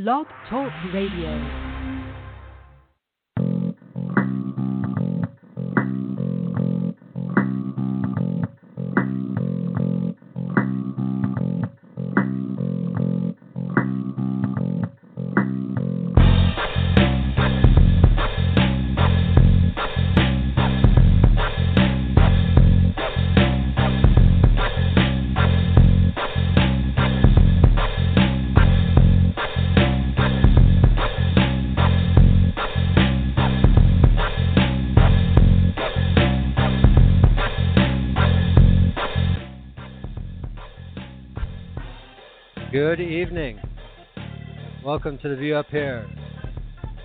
Blog Talk Radio. Good evening. Welcome to The View Up Here.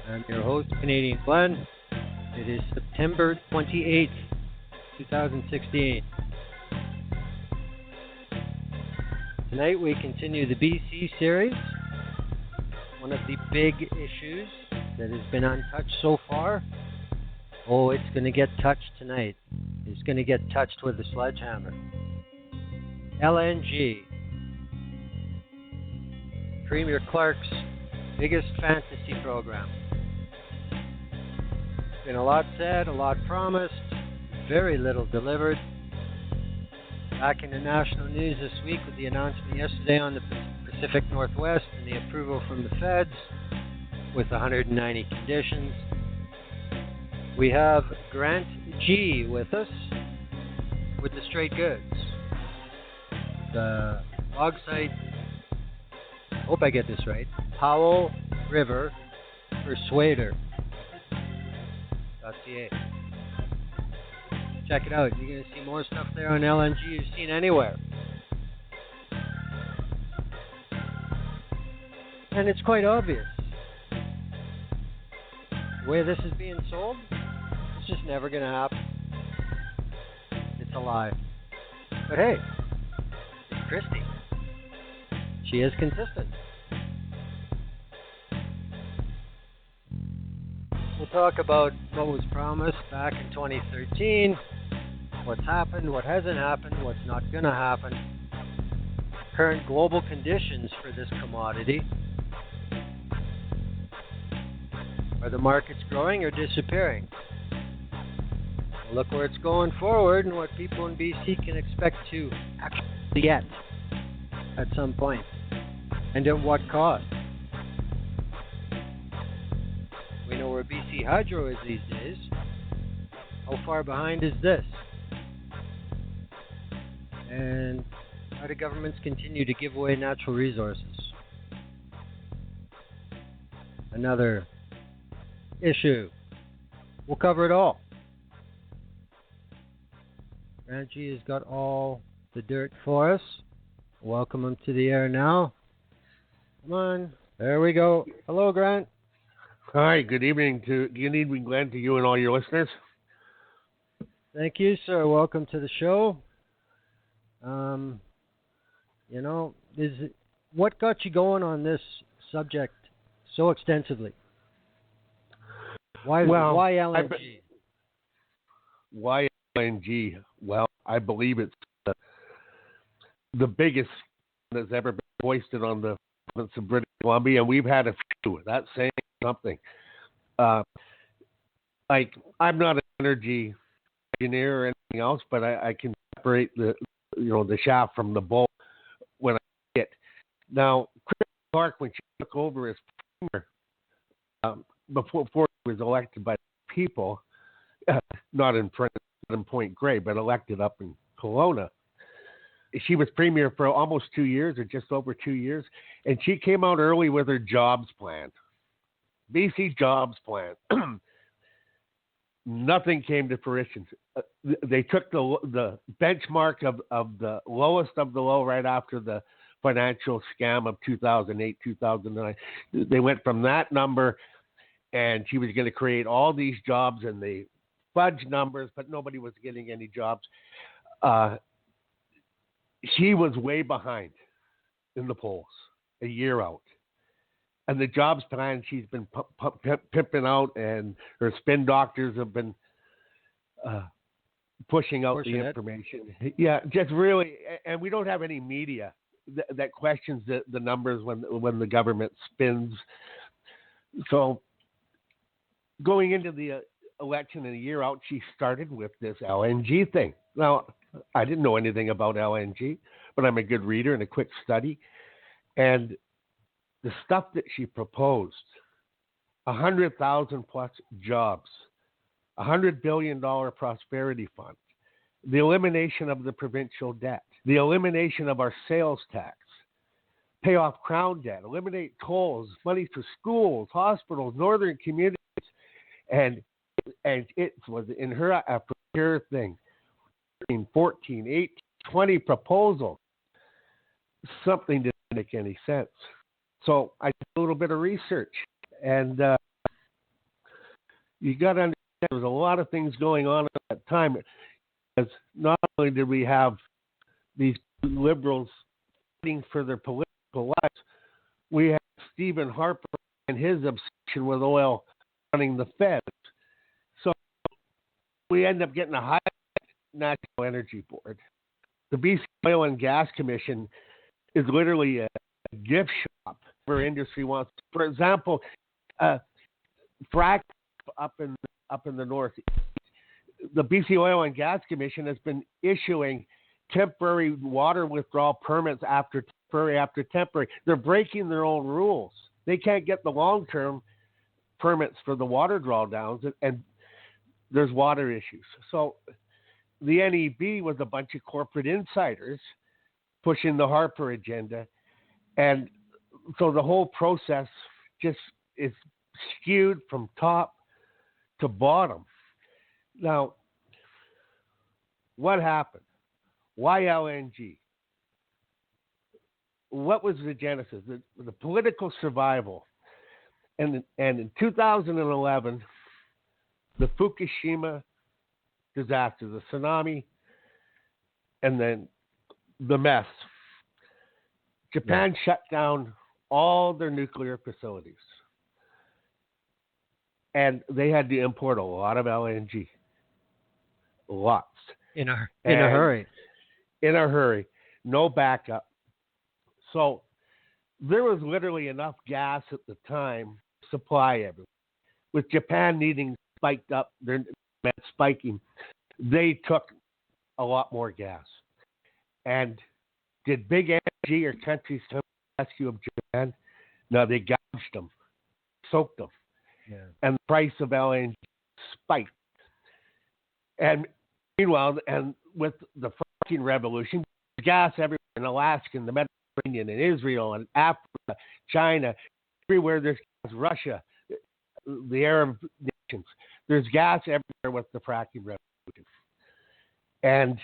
I'm your host, Canadian Glenn. It is September 28th, 2016. Tonight we continue the BC series. One of the big issues that has been untouched so far. Oh, it's going to get touched tonight. It's going to get touched with a sledgehammer. LNG. Premier Clark's biggest fantasy program. Been a lot said, a lot promised, very little delivered. Back in the national news this week with the announcement yesterday on the Pacific Northwest and the approval from the feds with 190 conditions. We have Grant G with us with the straight goods. The blog site, hope I get this right, Powell River Persuader.ca. Check it out. You're going to see more stuff there on LNG you've seen anywhere. And it's quite obvious. The way this is being sold, it's just never going to happen. It's a lie. But hey, it's Christy. She is consistent. We'll talk about what was promised back in 2013, what's happened, what hasn't happened, what's not going to happen, current global conditions for this commodity. Are the markets growing or disappearing? We'll look where it's going forward and what people in BC can expect to actually get at some point. And at what cost? We know where BC Hydro is these days. How far behind is this? And how do governments continue to give away natural resources? Another issue. We'll cover it all. Reggie has got all the dirt for us. Welcome him to the air now. Come on. There we go. Hello, Grant. Hi. Good evening, Glenn, to you and all your listeners. Thank you, sir. Welcome to the show. What got you going on this subject so extensively? Why LNG? Why LNG? Well, I believe it's the biggest that's ever been hoisted on the province of British Columbia, and we've had a few. That's saying something. I'm not an energy engineer or anything else, but I can separate the shaft from the bowl when I see it. Now, Christy Clark, when she took over as premier, before he was elected by the people, not in Point Grey, but elected up in Kelowna. She was premier for almost 2 years, or just over 2 years, and she came out early with her jobs plan. BC jobs plan. Nothing came to fruition. They took the benchmark of the lowest of the low right after the financial scam of 2008, 2009. They went from that number, and she was going to create all these jobs, and they fudged numbers, but nobody was getting any jobs. She was way behind in the polls a year out. And the jobs plan she's been pimping out, and her spin doctors have been pushing out the information. Yeah, just really, and we don't have any media that questions the numbers when the government spins. So going into the election and a year out, she started with this LNG thing. Now, I didn't know anything about LNG, but I'm a good reader and a quick study. And the stuff that she proposed, 100,000 plus jobs, $100 billion prosperity fund, the elimination of the provincial debt, the elimination of our sales tax, pay off crown debt, eliminate tolls, money for schools, hospitals, northern communities, and it was in her thing, 14, 18, 20 proposals. Something didn't make any sense. So I did a little bit of research, and you got to understand there was a lot of things going on at that time. Because not only did we have these liberals fighting for their political lives, we had Stephen Harper and his obsession with oil running the feds. So we end up getting a high National Energy Board. The BC Oil and Gas Commission is literally a gift shop where industry wants. For example, frack up in the north. The BC Oil and Gas Commission has been issuing temporary water withdrawal permits after temporary. They're breaking their own rules. They can't get the long-term permits for the water drawdowns, and there's water issues. So the NEB was a bunch of corporate insiders pushing the Harper agenda, and so the whole process just is skewed from top to bottom. Now, what happened? Why LNG? What was the genesis? The political survival. And in 2011, the Fukushima disaster, the tsunami, and then the mess. Japan shut down all their nuclear facilities. And they had to import a lot of LNG. Lots. In a hurry. In a hurry. No backup. So there was literally enough gas at the time to supply everyone. With Japan needing spiked up, their demand spiking, they took a lot more gas. And did big energy or countries come to the rescue of Japan? No, they gouged them, soaked them. Yeah. And the price of LNG spiked. And meanwhile, and with the fracking revolution, gas everywhere in Alaska, in the Mediterranean, in Israel, and Africa, China, everywhere there's gas, Russia, the Arab nations. There's gas everywhere with the fracking revolution. And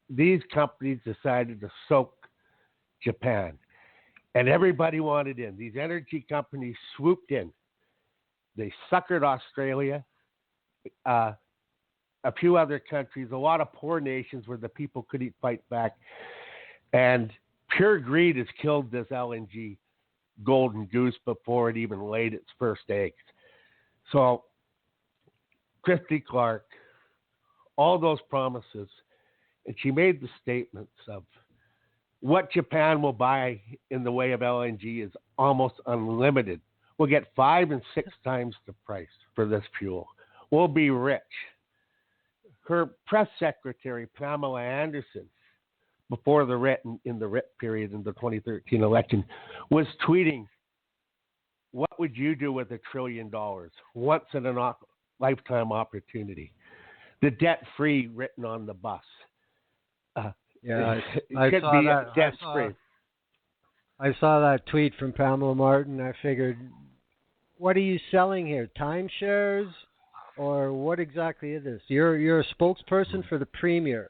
these companies decided to soak Japan. And everybody wanted in. These energy companies swooped in. They suckered Australia, a few other countries, a lot of poor nations where the people couldn't fight back. And pure greed has killed this LNG golden goose before it even laid its first eggs. So, Christy Clark, all those promises, and she made the statements of what Japan will buy in the way of LNG is almost unlimited. We'll get 5 and 6 times the price for this fuel. We'll be rich. Her press secretary, Pamela Anderson, before the RIT, in the RIT period in the 2013 election, was tweeting, "What would you do with $1 trillion? Once in a lifetime opportunity. The debt-free written on the bus." Yeah, I saw that. Debt-free. I saw that tweet from Pamela Martin. I figured, what are you selling here? Timeshares, or what exactly is this? You're a spokesperson for the premier,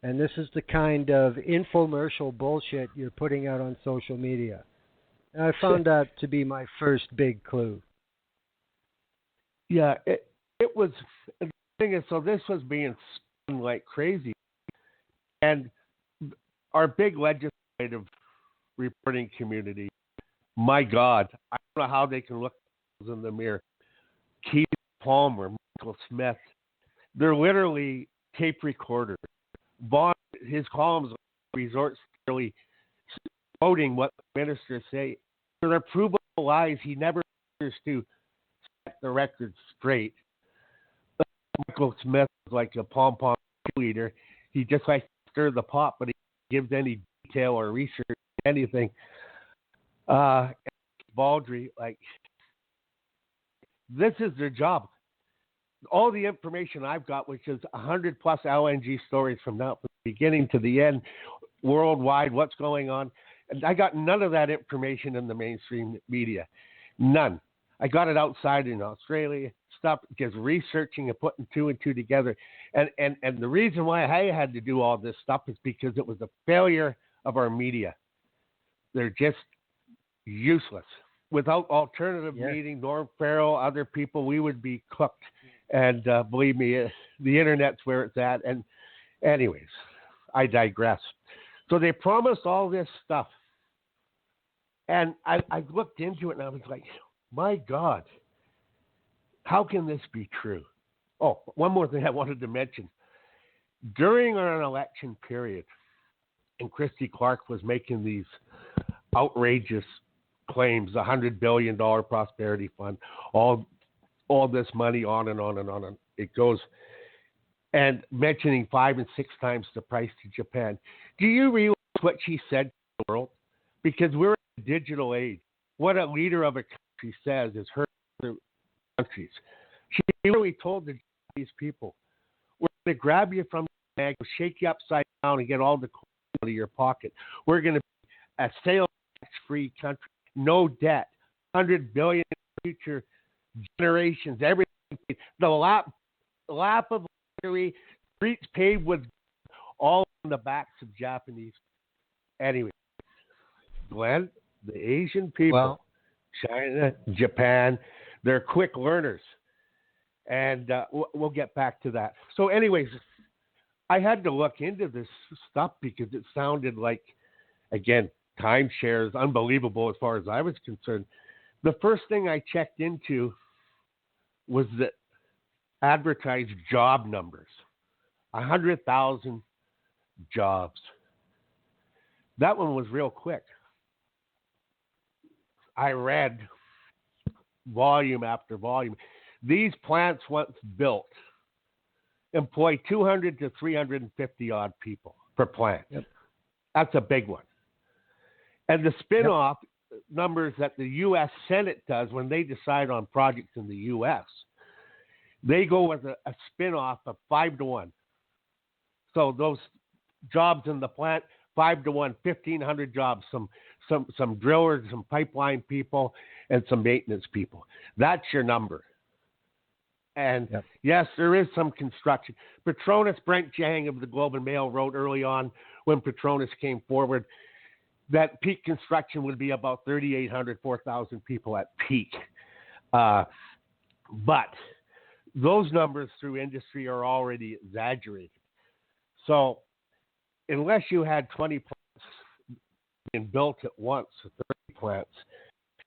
and this is the kind of infomercial bullshit you're putting out on social media. And I found that to be my first big clue. Yeah, it was. The thing is, so this was being spun like crazy, and our big legislative reporting community, my God, I don't know how they can look in the mirror. Keith Palmer, Michael Smith, they're literally tape recorders. Vaughn, his columns resorts to really quoting what the ministers say. For their provable lies, he never appears to set the record straight. Michael Smith is like a pom-pom leader. He just likes to stir the pot, but he gives any detail or research, anything. Baldry, like, this is their job. All the information I've got, which is 100 plus LNG stories from the beginning to the end, worldwide, what's going on. And I got none of that information in the mainstream media. None. I got it outside in Australia, stuff, just researching and putting two and two together. And the reason why I had to do all this stuff is because it was a failure of our media. They're just useless. Without alternative meeting, Norm Farrell, other people, we would be cooked. And believe me, the internet's where it's at. And anyways, I digress. So they promised all this stuff. And I looked into it and I was like, my God, how can this be true? Oh, one more thing I wanted to mention. During an election period, and Christy Clark was making these outrageous claims, the $100 billion prosperity fund, all this money, on and on and on. And it goes, and mentioning 5 and 6 times the price to Japan. Do you realize what she said to the world? Because we're in a digital age. What a leader of a country says is hurt other countries. She really told the Japanese people, we're going to grab you from the bag, shake you upside down, and get all the coins out of your pocket. We're going to be a sales tax-free country. No debt, 100 billion future generations, everything. The lap of luxury, streets paved with all on the backs of Japanese. Anyway, Glenn, the Asian people, China, Japan, they're quick learners. And we'll get back to that. So anyways, I had to look into this stuff because it sounded like, again, timeshare is unbelievable as far as I was concerned. The first thing I checked into was the advertised job numbers. 100,000 jobs. That one was real quick. I read volume after volume. These plants, once built, employ 200 to 350 odd people per plant. Yep. That's a big one. And the spin-off numbers that the U.S. Senate does when they decide on projects in the U.S., they go with a spin-off of 5 to 1. So those jobs in the plant, 5 to 1, 1,500 jobs, some drillers, some pipeline people, and some maintenance people. That's your number. And yes, there is some construction. Petronas, Brent Jang of the Globe and Mail wrote early on when Petronas came forward that peak construction would be about 3,800, 4,000 people at peak. But those numbers through industry are already exaggerated. So unless you had 20 plants being built at once, 30 plants,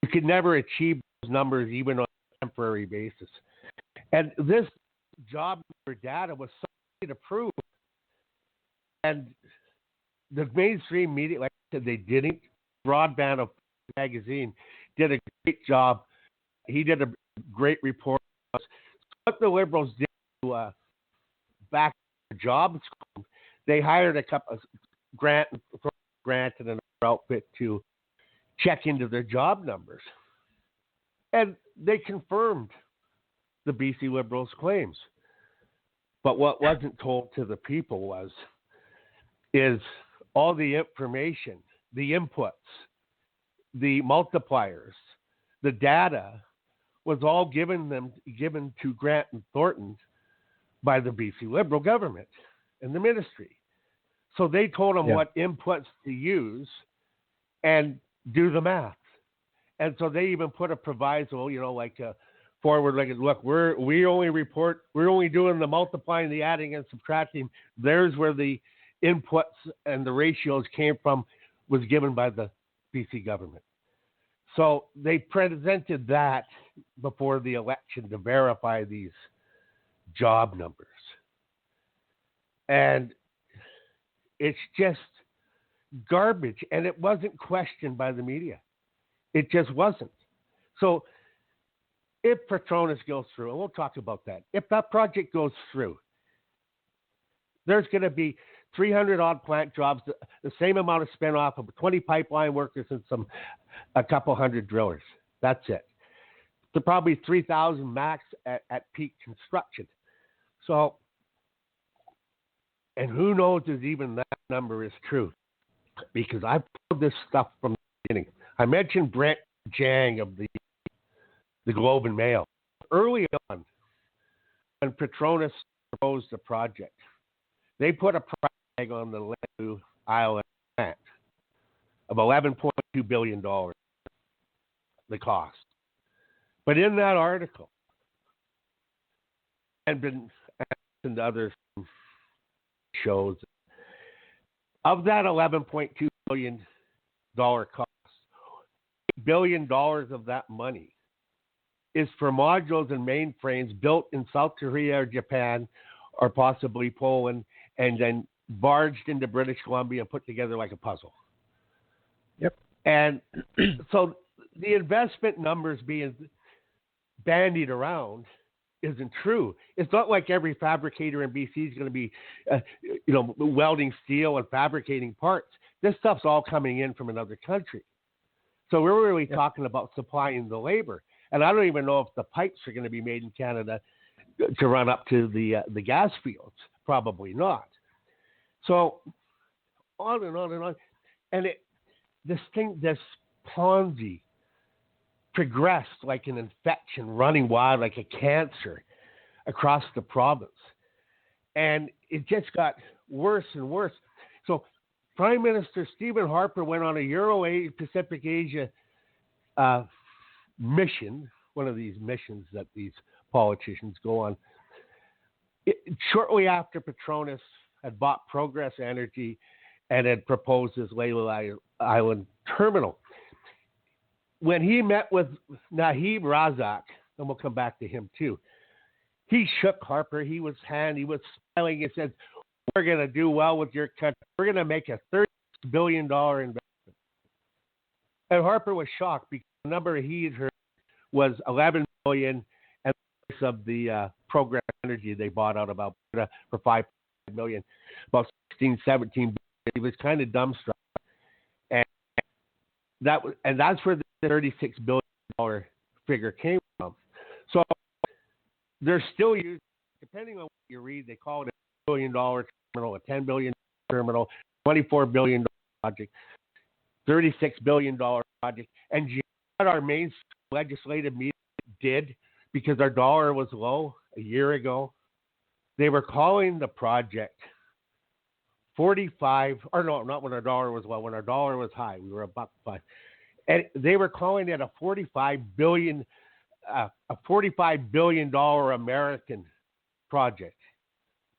you could never achieve those numbers even on a temporary basis. And this job number data was something to prove. And the mainstream media, like I said, they didn't. Broadband of magazine did a great job. He did a great report. What the Liberals did to back the jobs, they hired a couple of Grant and an outfit to check into their job numbers. And they confirmed the BC Liberals' claims. But what wasn't told to the people is all the information, the inputs, the multipliers, the data was all given to Grant and Thornton by the BC Liberal government and the ministry. So they told them what inputs to use and do the math. And so they even put a proviso, like a forward, like, look, we're only doing the multiplying, the adding and subtracting. There's where the inputs and the ratios came from, was given by the BC government. So they presented that before the election to verify these job numbers. And it's just garbage, and it wasn't questioned by the media. It just wasn't. So if Petronas goes through, and we'll talk about that, if that project goes through, there's going to be 300-odd plant jobs, the same amount of spin off of 20 pipeline workers and a couple hundred drillers. That's it. To probably 3,000 max at peak construction. So, and who knows if even that number is true? Because I've pulled this stuff from the beginning. I mentioned Brent Jang of the Globe and Mail. Early on, when Petronas proposed the project, they put a price tag on the Levies Island plant of $11.2 billion, the cost. But in that article, and other shows, of that $11.2 billion cost, $8 billion of that money is for modules and mainframes built in South Korea or Japan or possibly Poland and then barged into British Columbia and put together like a puzzle. Yep. And so the investment numbers being bandied around isn't true. It's not like every fabricator in BC is going to be, welding steel and fabricating parts. This stuff's all coming in from another country. So we're really talking about supplying the labor. And I don't even know if the pipes are going to be made in Canada to run up to the gas fields. Probably not. So on and on and on. And this Ponzi progressed like an infection running wild, like a cancer across the province. And it just got worse and worse. So Prime Minister Stephen Harper went on a Pacific Asia mission, one of these missions that these politicians go on. Shortly after Petronas had bought Progress Energy and had proposed this Levies Island terminal. When he met with Nahib Razak, and we'll come back to him too, he shook Harper. He was smiling. He said, "We're going to do well with your country. We're going to make a $30 billion investment." And Harper was shocked because the number he had heard was $11 billion, and the price of the Progress Energy they bought out about for $5 million, about 16, 17 billion. He was kind of dumbstruck, and that's where the $36 billion figure came from. So they're still using, depending on what you read, they call it a $1 billion terminal, a $10 billion terminal, $24 billion project, $36 billion project. And you know what our main legislative meeting did because our dollar was low a year ago? They were calling the project 45, or no, not when our dollar was low, when our dollar was high. We were $1.05. And they were calling it a $45 billion American project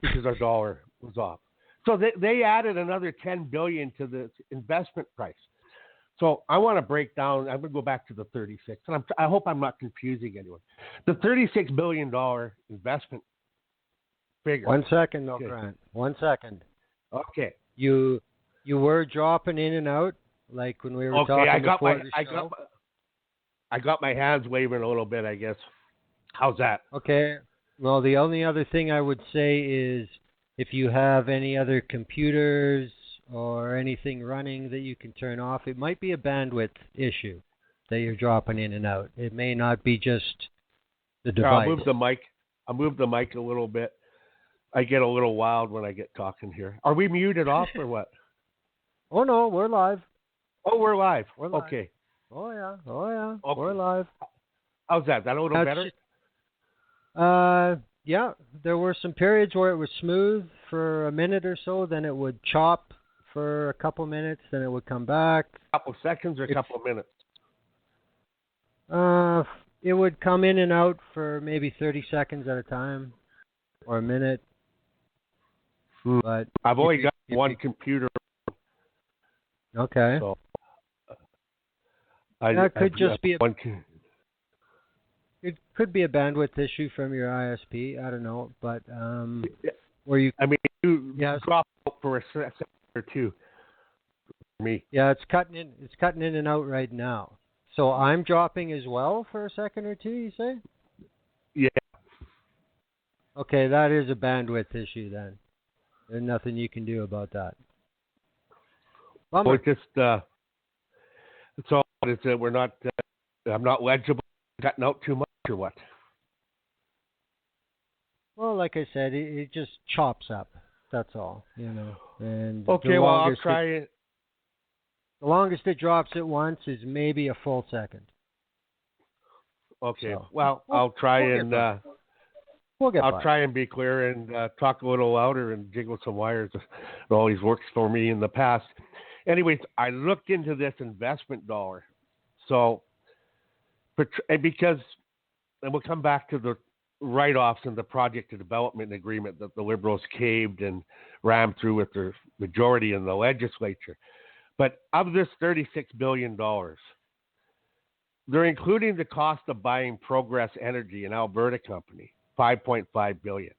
because our dollar was off. So they added another $10 billion to the investment price. So I want to break down. I'm going to go back to the 36, and I hope I'm not confusing anyone. The $36 billion investment figure. 1 second, though, Grant. 1 second. Okay. You were dropping in and out. Like when we were talking before the show. I got my hands waving a little bit, I guess. How's that? Okay. Well, the only other thing I would say is if you have any other computers or anything running that you can turn off, it might be a bandwidth issue that you're dropping in and out. It may not be just the device. I'll move the mic a little bit. I get a little wild when I get talking here. Are we muted off or what? Oh, no, we're live. Oh, we're live. Okay. Oh, yeah. Okay. We're live. How's that? That a little better? Yeah. There were some periods where it was smooth for a minute or so. Then it would chop for a couple minutes. Then it would come back. A couple seconds or a couple minutes? It would come in and out for maybe 30 seconds at a time or a minute. But I've only got one computer. Okay. So that could just be it could be a bandwidth issue from your ISP. I don't know, but where you drop out for a second or two. me. Yeah, it's cutting in. It's cutting in and out right now. So I'm dropping as well for a second or two. You say? Yeah. Okay, that is a bandwidth issue then. There's nothing you can do about that. Bummer. It's just it's all. It's we're not. I'm not legible. Cutting out too much or what? Well, like I said, it just chops up. That's all, And Okay, well I'll try it. The longest it drops at once is maybe a full second. Okay, So, well I'll try We'll try and be clear and talk a little louder and jiggle some wires. It always works for me in the past. Anyways, I looked into this investment dollar. So, because, and we'll come back to the write-offs and the project and development agreement that the Liberals caved and rammed through with their majority in the legislature. But of this $36 billion, they're including the cost of buying Progress Energy, an Alberta company, $5.5 billion.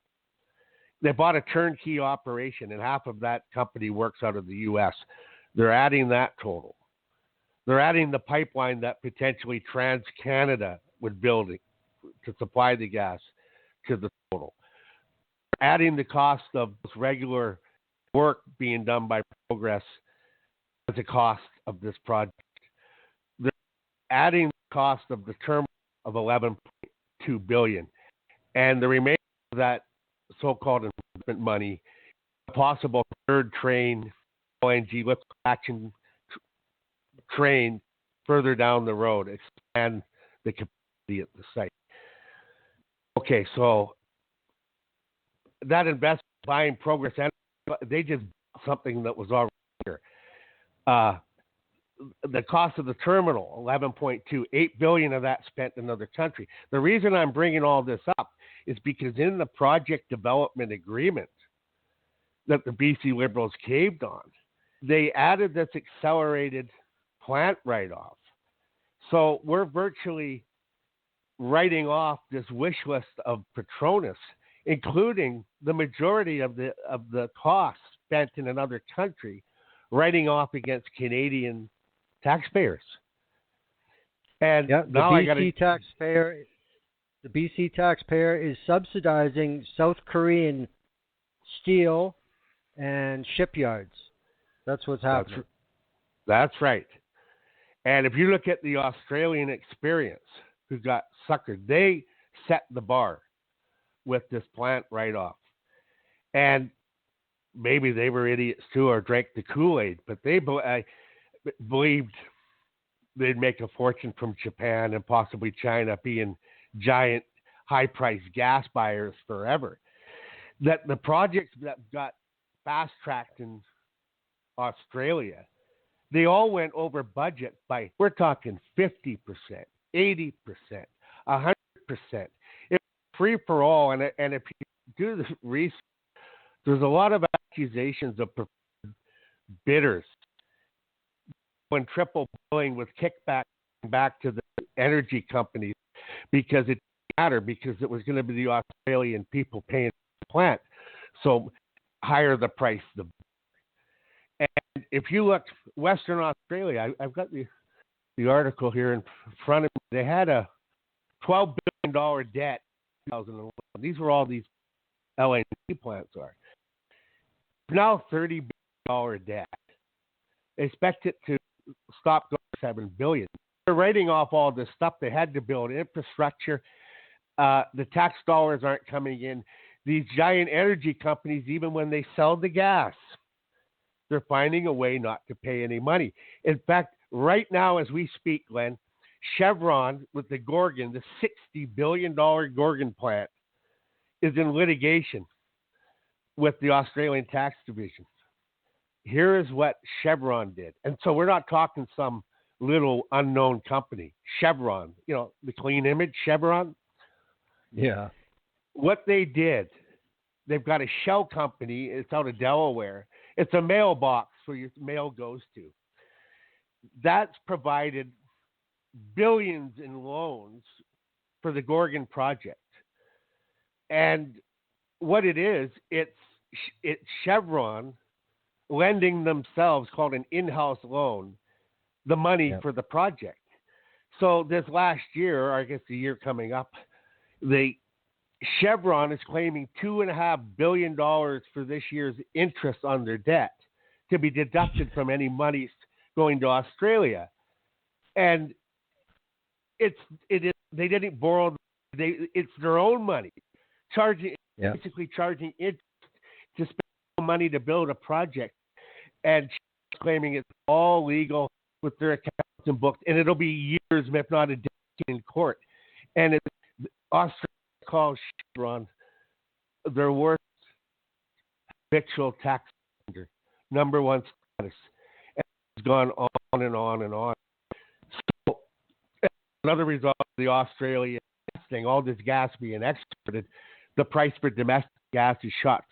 They bought a turnkey operation, and half of that company works out of the U.S. They're adding that total. They're adding the pipeline that potentially TransCanada would build to supply the gas to the total. Adding the cost of regular work being done by Progress as a cost of this project. They're adding the cost of the terminal of $11.2 billion. And the remainder of that so-called investment money, a possible third train, LNG liquefaction train further down the road, expand the capacity at the site. Okay, so that investment buying Progress Energy, they just bought something that was already here. The cost of the terminal, 11.2, $8 billion of that spent in another country. The reason I'm bringing all this up is because in the project development agreement that the BC Liberals caved on, they added this accelerated plant write-off. So we're virtually writing off this wish list of Petronas, including the majority of the costs spent in another country, writing off against Canadian taxpayers. And the BC taxpayer is subsidizing South Korean steel and shipyards. That's what's happening. That's right. And if you look at the Australian experience, who got suckered, they set the bar with this plant write-off. And maybe they were idiots too or drank the Kool-Aid, but they believed they'd make a fortune from Japan and possibly China being giant high-priced gas buyers forever. That the projects that got fast-tracked in Australia, they all went over budget by, we're talking 50%, 80%, 100%. It's free for all. And if you do the research, there's a lot of accusations of bidders when triple billing with kickback back to the energy companies because it didn't matter because it was going to be the Australian people paying the plant. So higher the price, the And if you look Western Australia, I've got the article here in front of me. They had a $12 billion debt in 2011. These were all these LNG plants are. Now $30 billion debt. They expect it to stop going $7 billion. They're writing off all this stuff. They had to build infrastructure. The tax dollars aren't coming in. These giant energy companies, even when they sell the gas, they're finding a way not to pay any money. In fact, right now as we speak, Glenn, Chevron with the Gorgon, the $60 billion Gorgon plant, is in litigation with the Australian tax division. Here is what Chevron did. And so we're not talking some little unknown company. Chevron, the clean image, Chevron. Yeah. What they did, they've got a shell company. It's out of Delaware. It's a mailbox where your mail goes to. That's provided billions in loans for the Gorgon project. And what it is, it's Chevron lending themselves, called an in-house loan, the money for the project. So this last year, or I guess the year coming up, Chevron is claiming $2.5 billion for this year's interest on their debt to be deducted from any monies going to Australia. And it is, they didn't borrow, it's their own money, basically charging interest to spend money to build a project, and claiming it's all legal with their accounts and books, and it'll be years, if not a decade, in court. And Australia calls Chevron their worst habitual tax offender, number one status, and it's gone on and on and on. So another result of the Australian thing, all this gas being exported, the price for domestic gas is shot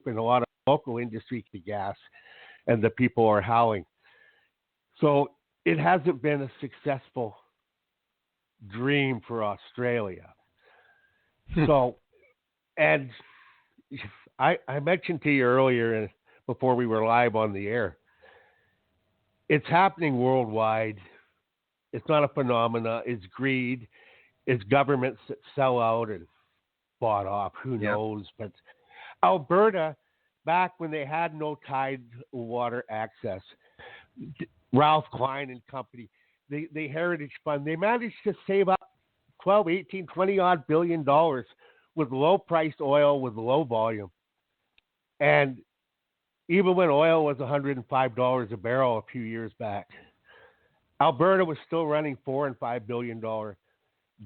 in a lot of local industry to gas, and the people are howling. So it hasn't been a successful dream for Australia. So, and I mentioned to you earlier, before we were live on the air, it's happening worldwide. It's not a phenomena. It's greed. It's governments that sell out and bought off. Who knows? But Alberta, back when they had no tide water access, Ralph Klein and company, the Heritage Fund, they managed to save up 12, 18, 20 odd billion dollars with low priced oil with low volume. And even when oil was $105 a barrel a few years back, Alberta was still running $4 and $5 billion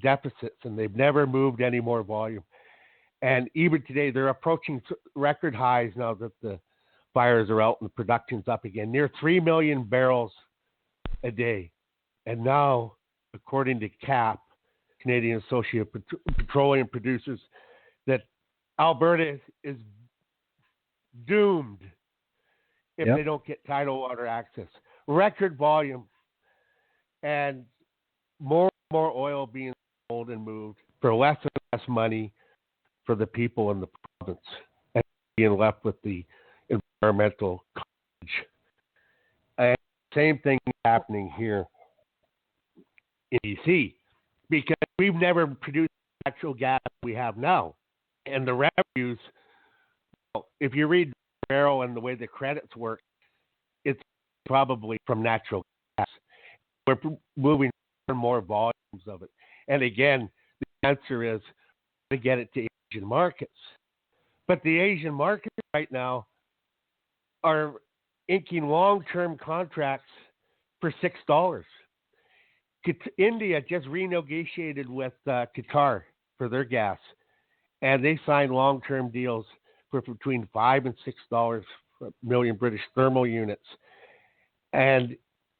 deficits, and they've never moved any more volume. And even today, they're approaching record highs now that the fires are out and the production's up again, near 3 million barrels a day. And now, according to CAP, Canadian Associate Petroleum Producers, that Alberta is doomed if they don't get tidal water access. Record volume, and more and more oil being sold and moved for less and less money for the people in the province, and being left with the environmental coverage. And same thing happening here in BC, because we've never produced natural gas we have now. And the revenues, well, if you read the barrel and the way the credits work, it's probably from natural gas. We're moving more and more volumes of it. And again, the answer is to get it to Asian markets. But the Asian markets right now are inking long-term contracts for $6. India just renegotiated with Qatar for their gas, and they signed long-term deals for between $5 and $6 per million British thermal units. And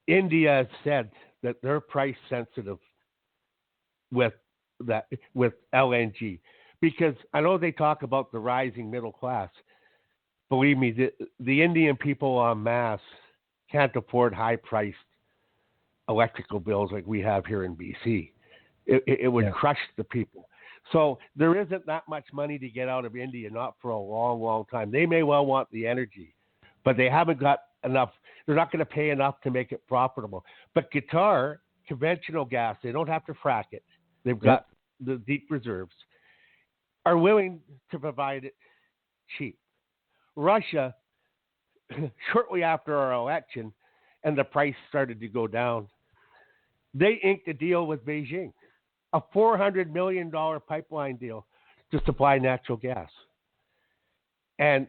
India has said that they're price sensitive with LNG, because I know they talk about the rising middle class. Believe me, the Indian people en masse can't afford high-priced electrical bills like we have here in BC. It would crush the people. So there isn't that much money to get out of India, not for a long, long time. They may well want the energy, but they haven't got enough. They're not going to pay enough to make it profitable. But Qatar, conventional gas, they don't have to frack it. They've got the deep reserves, are willing to provide it cheap. Russia, shortly after our election, and the price started to go down, they inked a deal with Beijing, a $400 million pipeline deal to supply natural gas. And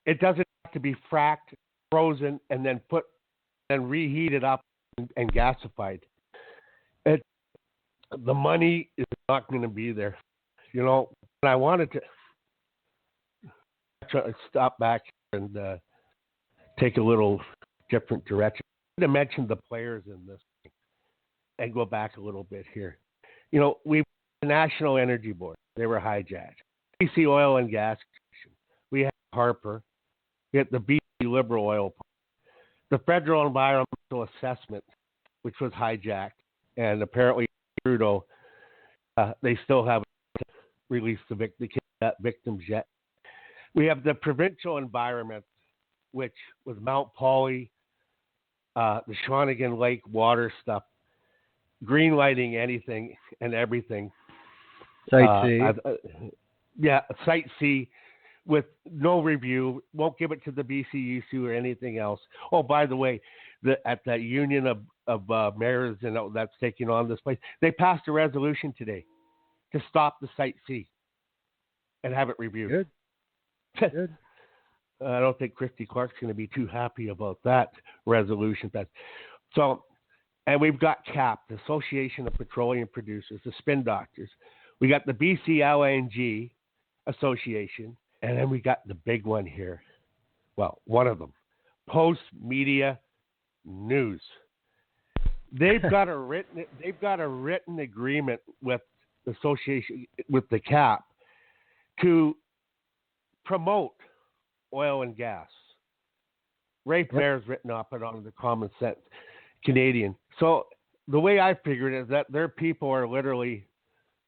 it doesn't have to be fracked, frozen, and then reheated up and gasified. The money is not going to be there. You know, and I wanted to stop back and take a little different direction. I'm going to mention the players in this thing and go back a little bit here. You know, we the National Energy Board, they were hijacked. BC Oil and Gas Commission. We had Harper. We had the BC Liberal Oil Park. The Federal Environmental Assessment, which was hijacked, and apparently Trudeau, they still haven't released the victims yet. We have the Provincial Environment which was Mount Poly, the Shawnigan Lake water stuff, green lighting anything and everything. Site C. Site C with no review. Won't give it to the BCUC or anything else. Oh, by the way, at that union of mayors and that's taking on this place, they passed a resolution today to stop the Site C and have it reviewed. Good. I don't think Christy Clark's going to be too happy about that resolution. So, and we've got CAP, the Association of Petroleum Producers, the spin doctors. We got the BC LNG Association, and then we got the big one here. Well, one of them, Post Media News. They've got a written agreement with the association, with the CAP, to promote oil and gas. Ray Blair's written up it on the Common Sense Canadian. So the way I figured it is that their people are literally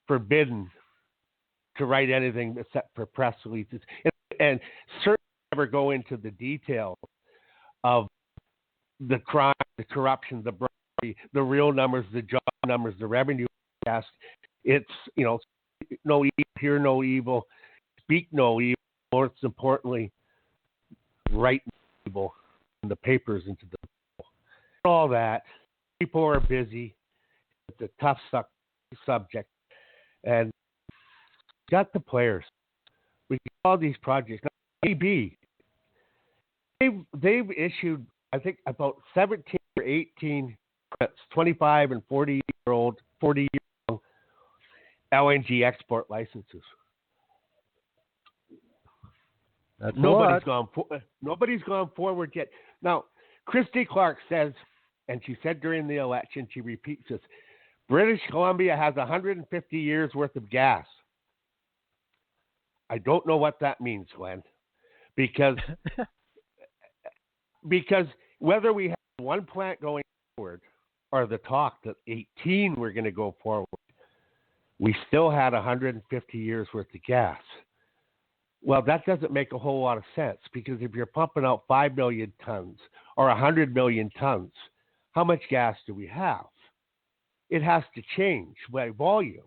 forbidden to write anything except for press releases, and certainly never go into the details of the crime, the corruption, the bribery, the real numbers, the job numbers, the revenue forecast. It's, no evil, hear no evil, speak no evil, most importantly, write no evil in the papers into the people. All that. People are busy. It's a tough subject. And got the players. We got all these projects. Now, AB, they've issued, I think, about 17 or 18 25 and 40-year-old LNG export licenses. That's nobody's gone forward yet. Now, Christy Clark says, and she said during the election, she repeats this, British Columbia has 150 years worth of gas. I don't know what that means, Glenn, because whether we have one plant going forward or the talk that 18 were going to go forward, we still had 150 years worth of gas. Well, that doesn't make a whole lot of sense, because if you're pumping out 5 million tons or 100 million tons, how much gas do we have? It has to change by volume.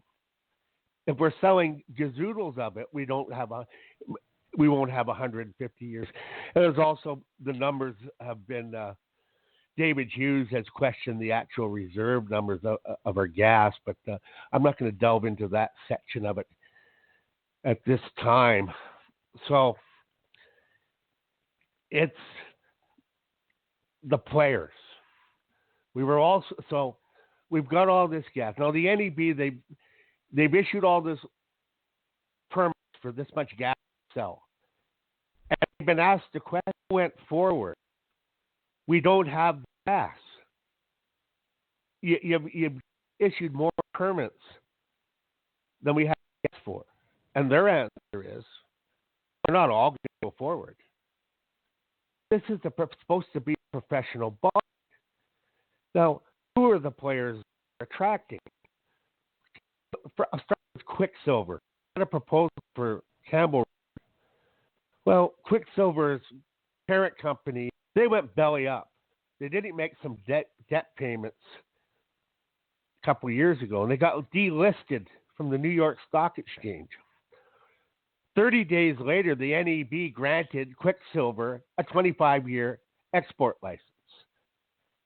If we're selling gazoodles of it, we won't have 150 years. And there's also the numbers have been. David Hughes has questioned the actual reserve numbers of our gas, but I'm not going to delve into that section of it at this time. So it's the players. We've got all this gas. Now the NEB, they've issued all this permits for this much gas to sell. And they've been asked the question, went forward. We don't have gas. You've issued more permits than we have gas for. And their answer is, we're not all going to go forward. This is supposed to be a professional body. Now, who are the players attracting? I'll start with Quicksilver. I had a proposal for Campbell. Well, Quicksilver's parent company, they went belly up. They didn't make some debt payments a couple of years ago, and they got delisted from the New York Stock Exchange. 30 days later, the NEB granted Quicksilver a 25-year export license.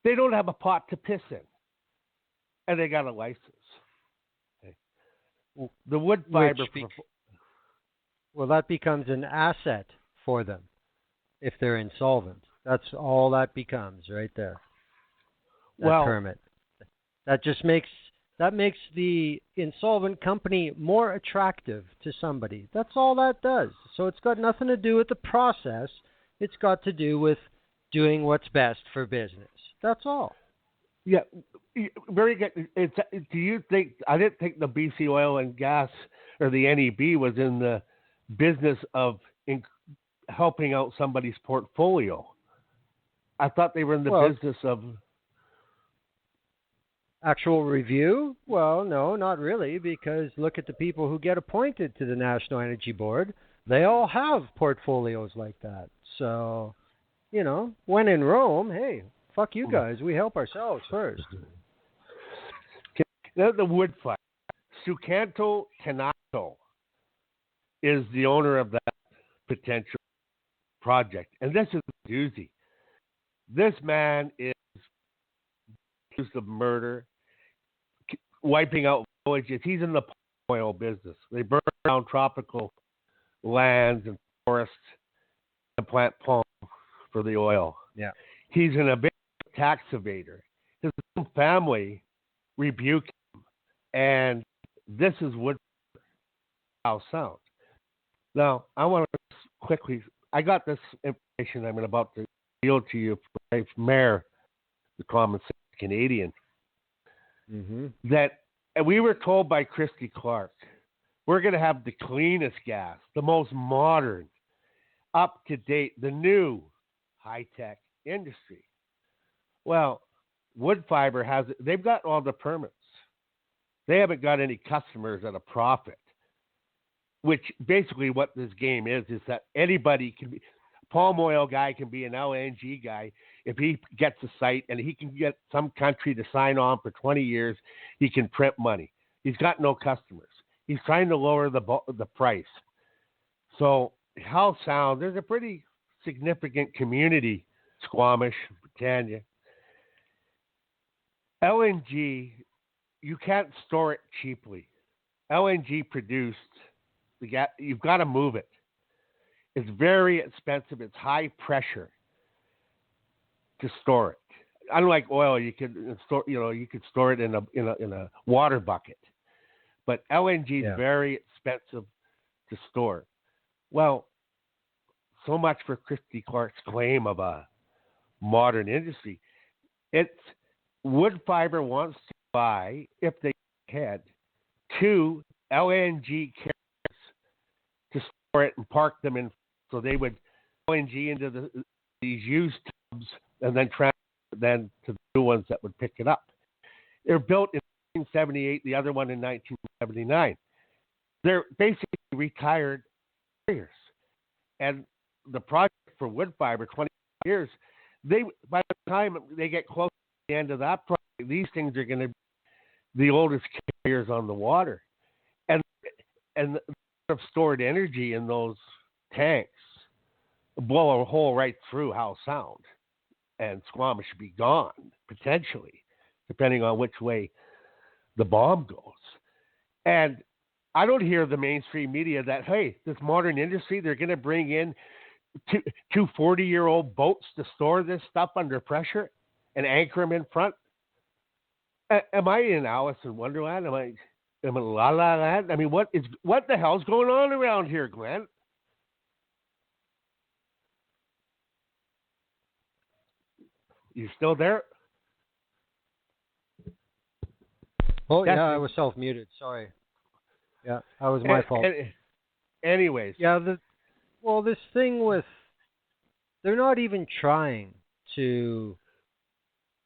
They don't have a pot to piss in, and they got a license. Okay. The wood fiber. Well, that becomes an asset for them if they're insolvent. That's all that becomes right there. That permit. That makes the insolvent company more attractive to somebody. That's all that does. So it's got nothing to do with the process. It's got to do with doing what's best for business. That's all. Yeah, very good. Do you think? I didn't think the BC Oil and Gas or the NEB was in the business of helping out somebody's portfolio. I thought they were in the business of actual review. Well, no, not really, because look at the people who get appointed to the National Energy Board. They all have portfolios like that. So when in Rome, hey, fuck you guys. We help ourselves first. The wood fire. Sukanto Tanato is the owner of that potential project. And this is a doozy. This man is accused of murder, wiping out villages. He's in the palm oil business. They burn down tropical lands and forests and plant palm for the oil. Yeah. He's an tax evader. His own family rebuke him. And this is what how sound. Now, I want to quickly, I got this information I'm about to deal to you from Mayor, the common sense Canadian, that and we were told by Christy Clark, we're going to have the cleanest gas, the most modern, up to date, the new high-tech industry. Well, wood fiber has, they've got all the permits. They haven't got any customers at a profit, which basically what this game is that anybody can be, palm oil guy can be an LNG guy. If he gets a site and he can get some country to sign on for 20 years, he can print money. He's got no customers. He's trying to lower the price. So Howe Sound, there's a pretty significant community, Squamish, Britannia. LNG, you can't store it cheaply. LNG produced, you've got to move it. It's very expensive. It's high pressure to store it. Unlike oil, you could store, you could store it in a water bucket. But LNG is very expensive to store. Well, so much for Christy Clark's claim of a modern industry. It's wood fiber wants to buy, if they can, 2 LNG carriers to store it and park them in. So they would LNG into these used tubs and then transfer then to the new ones that would pick it up. They're built in 1978, the other one in 1979. They're basically retired carriers. And the project for wood fiber, 20 years, by the time they get close to the end of that project, these things are going to be the oldest carriers on the water. And the stored energy in those tanks blow a hole right through Howe Sound, and Squamish should be gone, potentially, depending on which way the bomb goes. And I don't hear the mainstream media that, hey, this modern industry, they're going to bring in two 40-year-old boats to store this stuff under pressure and anchor them in front. Am I in Alice in Wonderland? Am I in La La Land? I mean, what the hell's going on around here, Glenn? You still there? Oh, yeah, I was self-muted. Sorry. Yeah, that was my fault. Anyways. Yeah, this thing with... They're not even trying to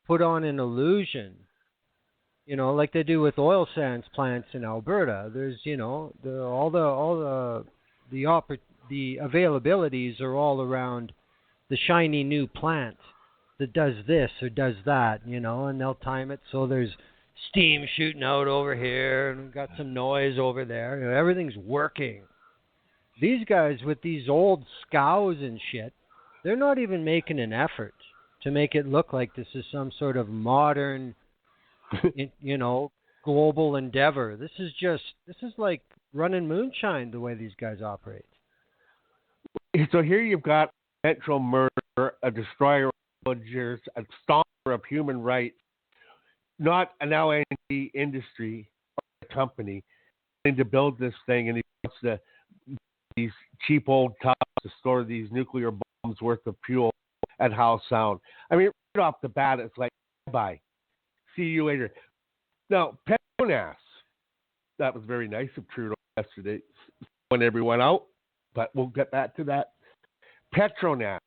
put on an illusion, like they do with oil sands plants in Alberta. There's, all the availabilities are all around the shiny new plant that does this or does that, and they'll time it so there's steam shooting out over here and we've got some noise over there. Everything's working. These guys with these old scows and shit, they're not even making an effort to make it look like this is some sort of modern, global endeavor. This is like running moonshine the way these guys operate. So here you've got potential murder, a destroyer of villagers, a stomper of human rights, not an LNG industry or a company to build this thing, and he wants these cheap old tubs to store these nuclear bombs worth of fuel at Howe Sound. I mean, right off the bat, it's like, bye. See you later. Now, Petronas, that was very nice of Trudeau yesterday, when everyone out, but we'll get back to that. Petronas,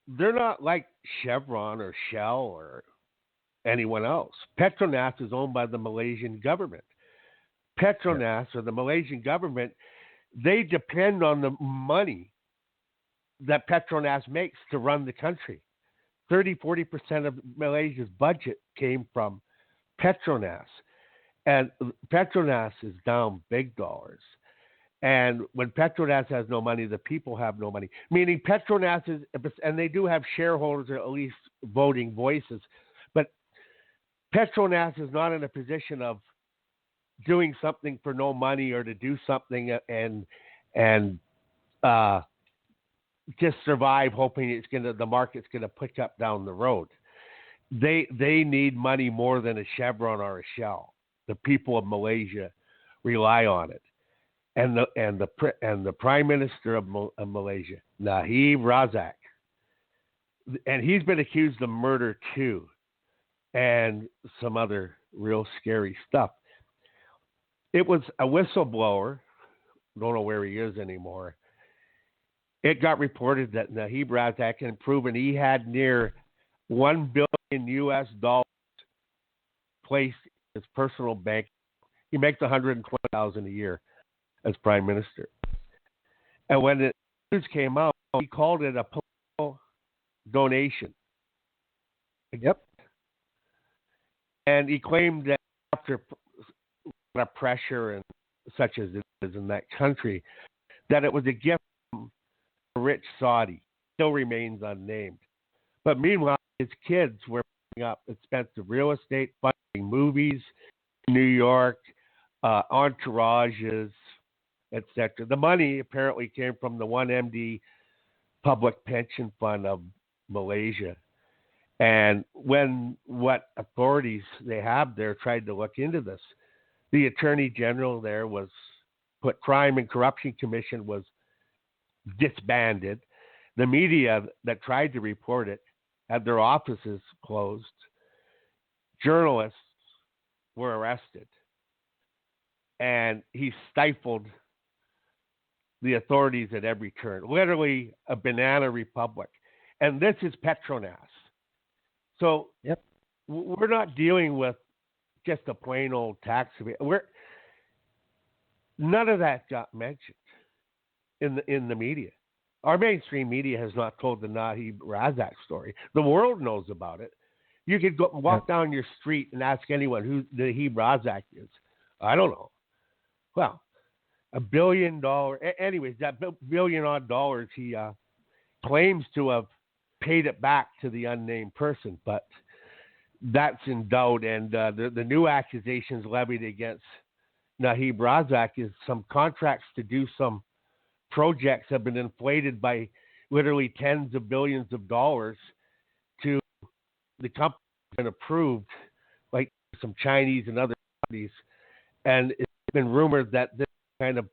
they're not like Chevron or Shell or anyone else. Petronas is owned by the Malaysian government. Petronas or the Malaysian government, they depend on the money that Petronas makes to run the country. 30-40% of Malaysia's budget came from Petronas. And Petronas is down big dollars. And when Petronas has no money, the people have no money. Meaning Petronas is, and they do have shareholders or at least voting voices, but Petronas is not in a position of doing something for no money or to do something and just survive, hoping the market's gonna pick up down the road. They need money more than a Chevron or a Shell. The people of Malaysia rely on it, and the Prime Minister of Malaysia, Najib Razak, and he's been accused of murder too, and some other real scary stuff. It was a whistleblower. Don't know where he is anymore. It got reported that Najib Razak had proven he had near $1 billion US placed in his personal bank. He makes $120,000 a year as prime minister. And when the news came out, he called it a political donation. Yep. And he claimed that after a lot of pressure and such as it is in that country, that it was a gift from a rich Saudi. Still remains unnamed. But meanwhile, his kids were putting up expensive real estate, funding movies in New York, entourages, etc. The money apparently came from the 1MD public pension fund of Malaysia. And when what authorities they have there tried to look into this, the Attorney General there was put Crime and Corruption Commission was disbanded. The media that tried to report it had their offices closed. Journalists were arrested. And he stifled the authorities at every turn. Literally a banana republic. And this is Petronas. So Yep. We're not dealing with just a plain old tax. None of that got mentioned in the media. Our mainstream media has not told the Najib Razak story. The world knows about it. You could go walk down your street and ask anyone who Najib Razak is. I don't know. Well, $1 billion. Anyways, that $1 billion odd dollars he claims to have paid it back to the unnamed person, but that's in doubt. And the new accusations levied against Najib Razak is some contracts to do some projects have been inflated by literally tens of billions of dollars to the company been approved, like some Chinese and other companies. And it's been rumored that this kind of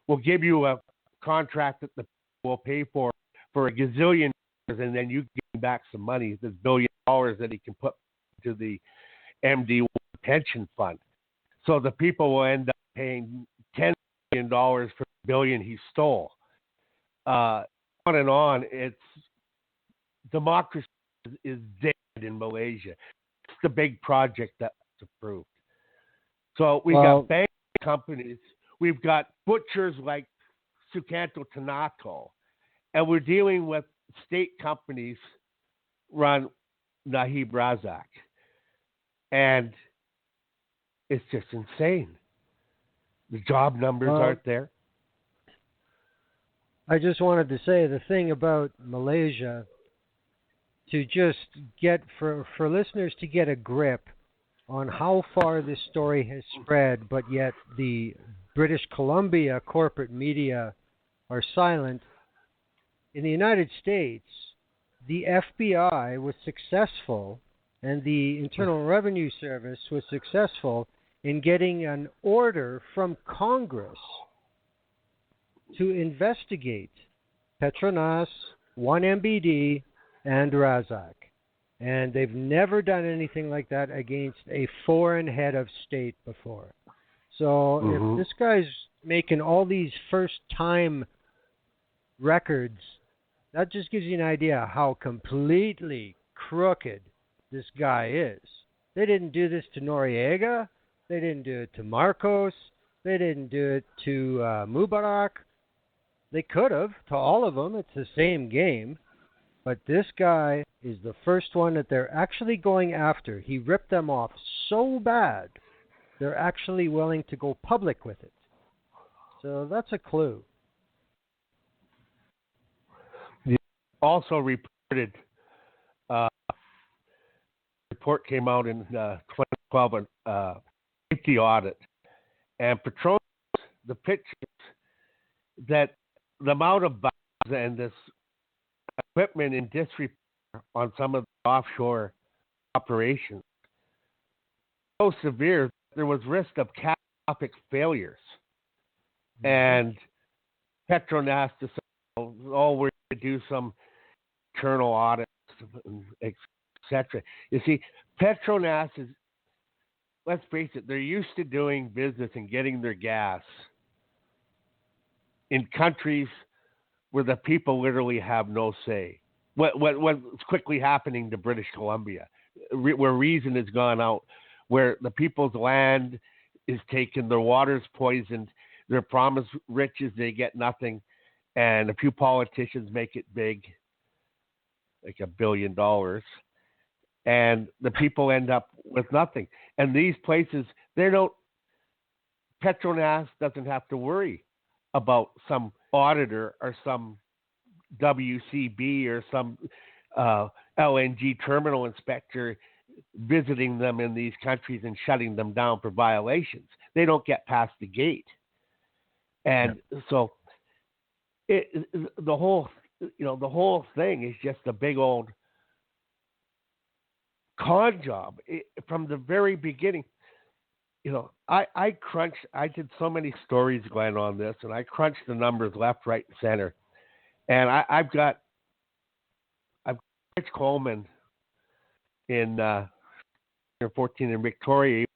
will give you a contract that the people will pay for a gazillion dollars, and then you get back some money, this $1 billion that he can put to the MD pension fund. So the people will end up paying $10 million for the $1 billion he stole. On and on. It's democracy is dead in Malaysia. It's the big project that's approved. So we've got bank companies, we've got butchers like Sukanto Tanako, and we're dealing with state companies run Najib Razak. And it's just insane. The job numbers aren't there. I just wanted to say the thing about Malaysia, to just get, for listeners to get a grip on how far this story has spread, but yet the British Columbia corporate media are silent. In the United States, the FBI was successful and the Internal Revenue Service was successful in getting an order from Congress to investigate Petronas, 1MBD, and Razak. And they've never done anything like that against a foreign head of state before. So if this guy's making all these first-time records, that just gives you an idea how completely crooked this guy is. They didn't do this to Noriega. They didn't do it to Marcos. They didn't do it to Mubarak. They could have, to all of them. It's the same game. But this guy is the first one that they're actually going after. He ripped them off so bad, they're actually willing to go public with it. So that's a clue. Also reported, report came out in 2012, safety audit, and Petronas, the pictures that the amount of bugs and this equipment in disrepair on some of the offshore operations so severe there was risk of catastrophic failures. And Petronas decided, oh, we're going to do some internal audits, etc. You see, Petronas is, let's face it, they're used to doing business and getting their gas in countries where the people literally have no say. What's quickly happening to British Columbia, where reason has gone out, where the people's land is taken, their water's poisoned, their promised riches, they get nothing, and a few politicians make it big, like $1 billion, and the people end up with nothing. And these places, Petronas doesn't have to worry about some auditor or some WCB or some LNG terminal inspector visiting them in these countries and shutting them down for violations. They don't get past the gate. And so the whole thing is just a big old con job from the very beginning. I did so many stories, Glenn, on this, and I crunched the numbers left, right, and center. And I've got Rich Coleman in 14 in Victoria.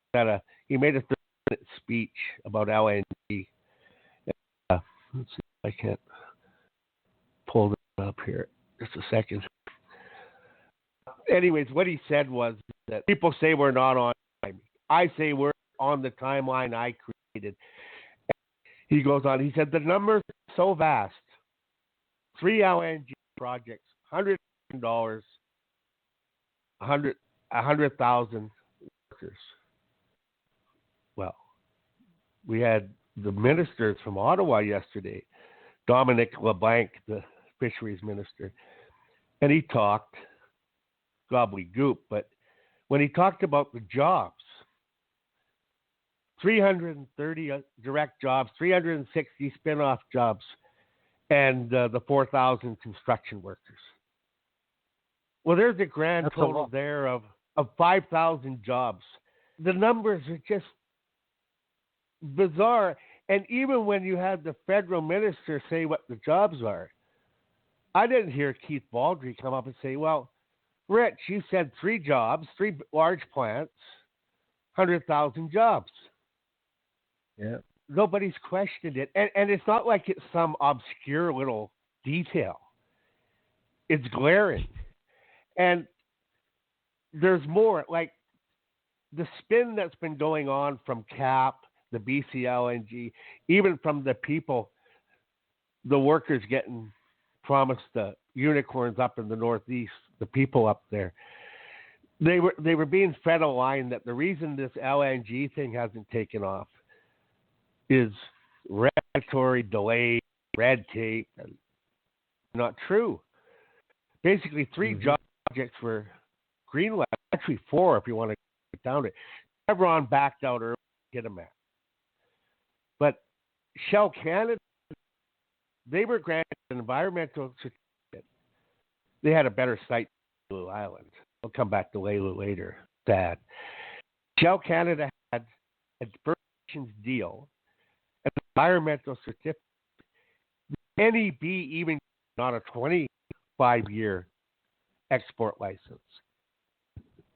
He made a 30-minute speech about LNG. Let's see if I can't pull this up here. Just a second. Anyways, what he said was that people say we're not on time. I say we're on the timeline I created. He goes on. He said the numbers are so vast. 3 LNG projects, $100 million, 100,000 workers. Well, we had the ministers from Ottawa yesterday, Dominic LeBlanc, the fisheries minister, and he talked gobbledygook, but when he talked about the jobs, 330 direct jobs, 360 spin-off jobs, and the 4,000 construction workers. Well, there's a grand total there of 5,000 jobs. The numbers are just bizarre. And even when you had the federal minister say what the jobs are, I didn't hear Keith Baldry come up and say, well, Rich, you said 3 jobs, 3 large plants, 100,000 jobs. Yeah. Nobody's questioned it. And it's not like it's some obscure little detail. It's glaring. And there's more. Like the spin that's been going on from CAP, the BC LNG, even from the people, the workers getting promised the unicorns up in the Northeast, the people up there. They were being fed a line that the reason this LNG thing hasn't taken off is regulatory delay, red tape, and not true. Basically, 3 projects were greenlit, actually 4 if you want to get down to it. Chevron backed out early to get them at. But Shell Canada, they were granted an environmental certificate. They had a better site than Lulu Island. We'll come back to Lulu later. Sad. Shell Canada had a First Nations deal, an environmental certificate. NEB even on a 25-year export license.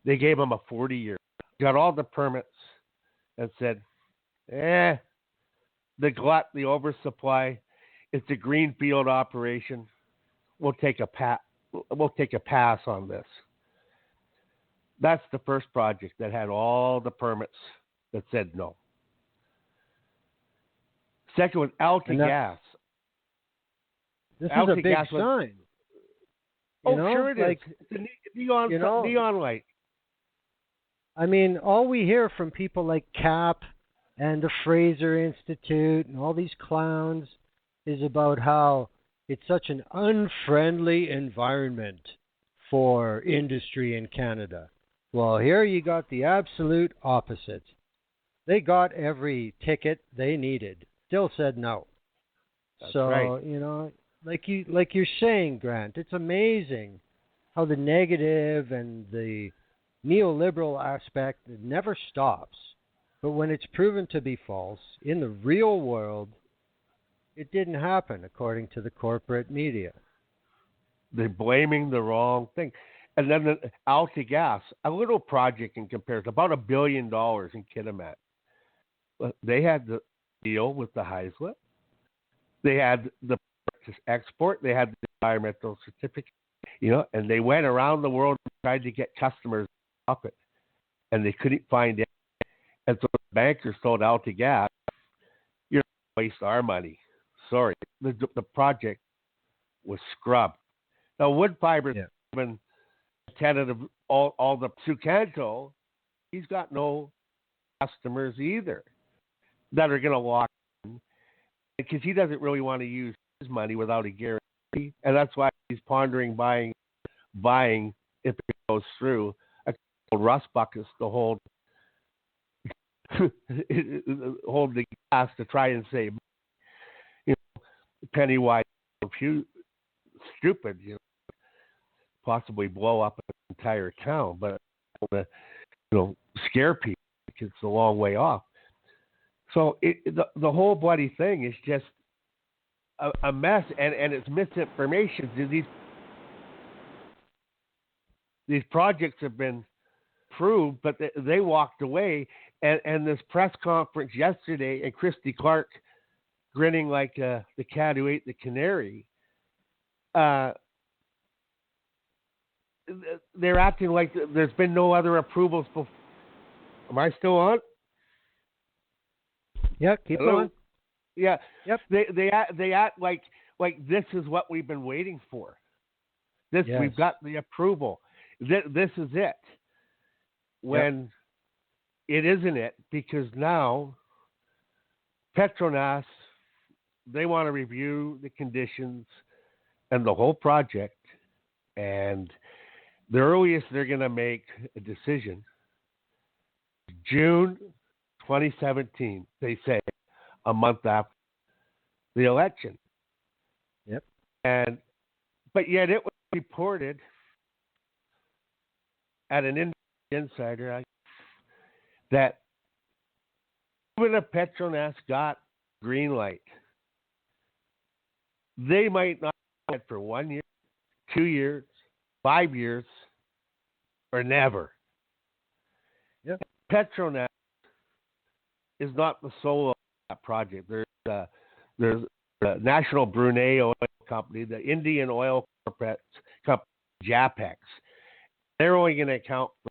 They gave them a 40-year. Got all the permits and said, the glut, the oversupply, it's a greenfield operation. We'll take a pass on this. That's the first project that had all the permits that said no. Second one, Alta Gas. This is a big sign. Sure it is. It's a neon light. I mean, all we hear from people like CAP and the Fraser Institute and all these clowns is about how it's such an unfriendly environment for industry in Canada. Well, here you got the absolute opposite. They got every ticket they needed. Still said no. That's so, right. like you're saying, Grant, it's amazing how the negative and the neoliberal aspect never stops. But when it's proven to be false, in the real world, it didn't happen, according to the corporate media. They're blaming the wrong thing. And then the AltaGas, a little project in comparison, about $1 billion in Kitimat. They had the deal with the Haisla. They had the export. They had the environmental certificate, and they went around the world and tried to get customers off it, and they couldn't find it. And so the bankers told AltaGas, "You're going to waste our money. Sorry." The project was scrubbed. Now, Woodfiber's been tentative all the Sucanto. He's got no customers either that are going to lock in, because he doesn't really want to use his money without a guarantee, and that's why he's pondering buying if it goes through a couple rust buckets to hold the gas to try and save. Penny wise, stupid, possibly blow up an entire town, but scare people because it's a long way off. So the whole bloody thing is just a mess, and it's misinformation. These projects have been proved, but they walked away. And this press conference yesterday, and Christy Clark grinning like the cat who ate the canary. They're acting like there's been no other approvals before. Am I still on? Yeah, keep going. Yeah. Yep. They act like this is what we've been waiting for. We've got the approval. This is it. When it isn't it, because now Petronas, they want to review the conditions and the whole project, and the earliest they're going to make a decision, June 2017, they say, a month after the election. Yep. But yet it was reported at an insider that even if Petronas got green light, they might not get it for 1 year, 2 years, 5 years, or never. Yep. Petronas is not the sole of that project. There's the National Brunei Oil Company, the Indian Oil Company, JAPEX. They're only going to account for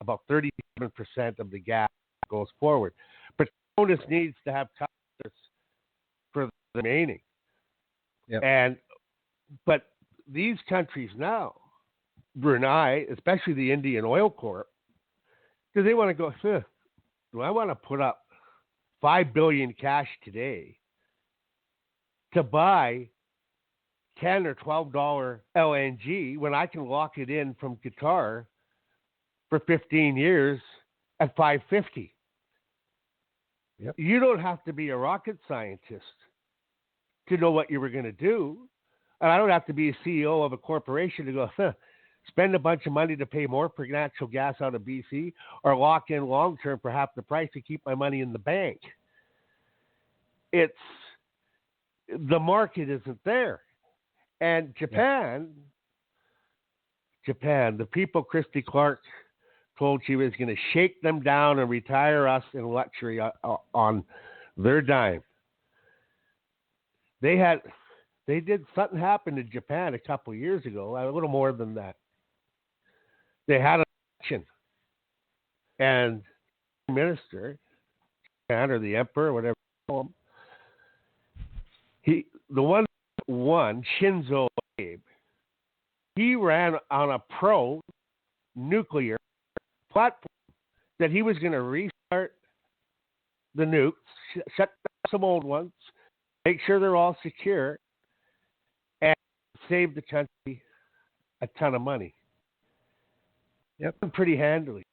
about 37% of the gas that goes forward. But Petronas needs to have customers for the remaining. Yep. But these countries now, Brunei, especially the Indian Oil Corp, because they want to go, do I want to put up $5 billion cash today to buy $10 or $12 LNG when I can lock it in from Qatar for 15 years at $5.50? Yep. You don't have to be a rocket scientist to know what you were going to do. And I don't have to be a CEO of a corporation to go, spend a bunch of money to pay more for natural gas out of BC, or lock in long term for half the price to keep my money in the bank. The market isn't there. And Japan, the people Christy Clark told she was going to shake them down and retire us in luxury on their dime. Something happened in Japan a couple of years ago, a little more than that. They had an election, and the minister, or the emperor, whatever you call him, the one one, Shinzo Abe, he ran on a pro-nuclear platform that he was going to restart the nukes, shut down some old ones, make sure they're all secure, and save the country a ton of money. Yep. Pretty handily.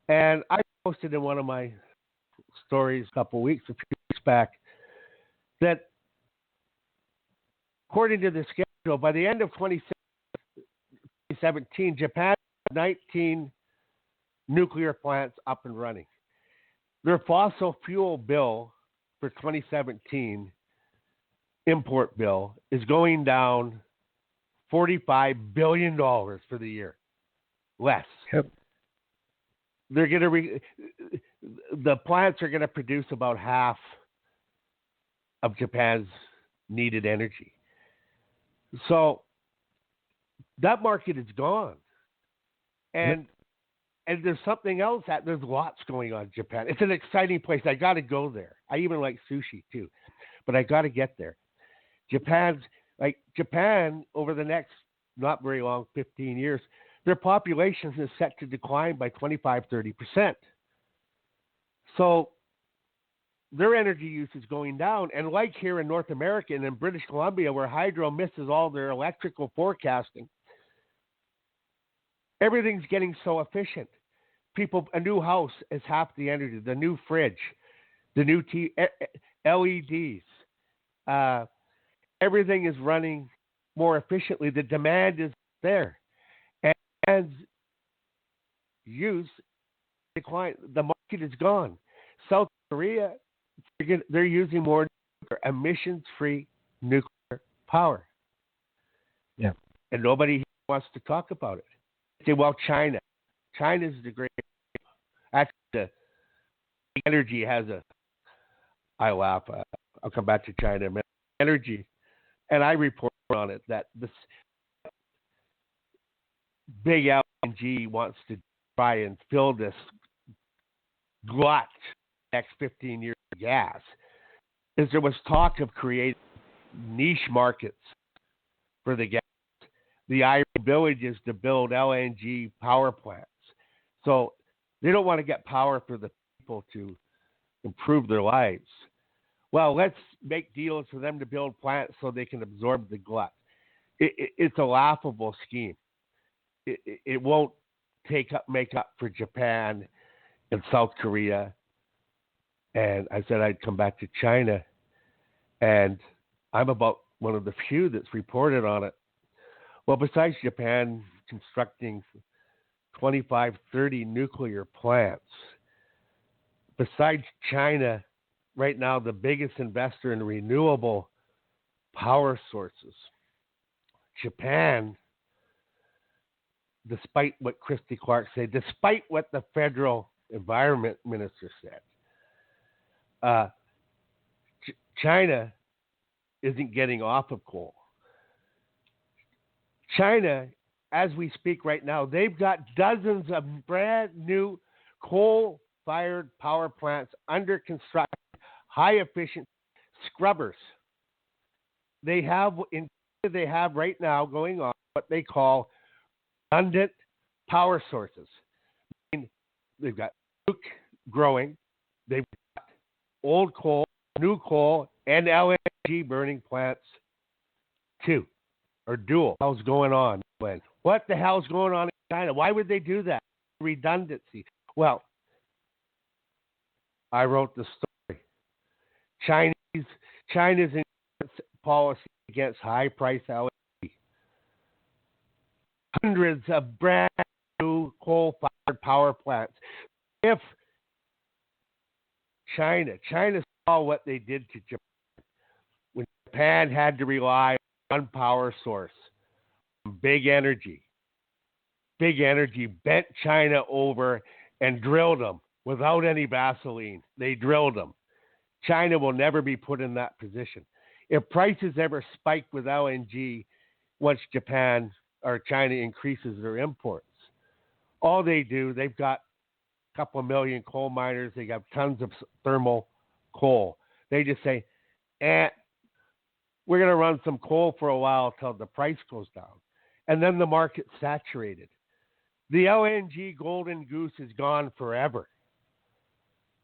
And I posted in one of my stories a few weeks back that according to the schedule, by the end of 2017, Japan had 19 nuclear plants up and running. Their fossil fuel bill for 2017, import bill, is going down $45 billion for the year. Less. Yep. They're going to the plants are going to produce about half of Japan's needed energy. So that market is gone. And there's something else there's lots going on in Japan. It's an exciting place. I got to go there. I even like sushi too, but I got to get there. Japan over the next not very long, 15 years, their population is set to decline by 25-30%. So their energy use is going down. And like here in North America and in British Columbia, where hydro misses all their electrical forecasting, everything's getting so efficient. A new house is half the energy, the new fridge, the new LEDs. Everything is running more efficiently. The demand is there. And use decline. The market is gone. South Korea, they're using more emissions-free nuclear power. Yeah. And nobody wants to talk about it. Say, well, China's the great. Actually, the energy has I laugh. I'll come back to China. Energy, and I report on it that this big LNG wants to try and fill this glut next 15 years of gas. Is there was talk of creating niche markets for the gas. The Irish villages to build LNG power plants. So they don't want to get power for the people to improve their lives. Well, let's make deals for them to build plants so they can absorb the glut. It's a laughable scheme. It won't make up for Japan and South Korea. And I said I'd come back to China. And I'm about one of the few that's reported on it. Well, besides Japan constructing 25, 30 nuclear plants, besides China, right now the biggest investor in renewable power sources, Japan, despite what Christy Clark said, despite what the federal environment minister said, China isn't getting off of coal. China, as we speak right now, they've got dozens of brand new coal-fired power plants under construction, high-efficient scrubbers. They have right now going on what they call redundant power sources. I mean, they've got nuke growing, they've got old coal, new coal, and LNG burning plants too. Or dual. What the hell's going on? What the hell's going on in China? Why would they do that? Redundancy. Well, I wrote the story. China's policy against high-price LNG. Hundreds of brand new coal-fired power plants. If China saw what they did to Japan, when Japan had to rely on power source, big energy bent China over and drilled them without any Vaseline. They drilled them. China will never be put in that position. If prices ever spike with LNG, once Japan or China increases their imports, all they do, they've got a couple of million coal miners. They got tons of thermal coal. They just say, we're going to run some coal for a while till the price goes down. And then the market's saturated. The LNG golden goose is gone forever.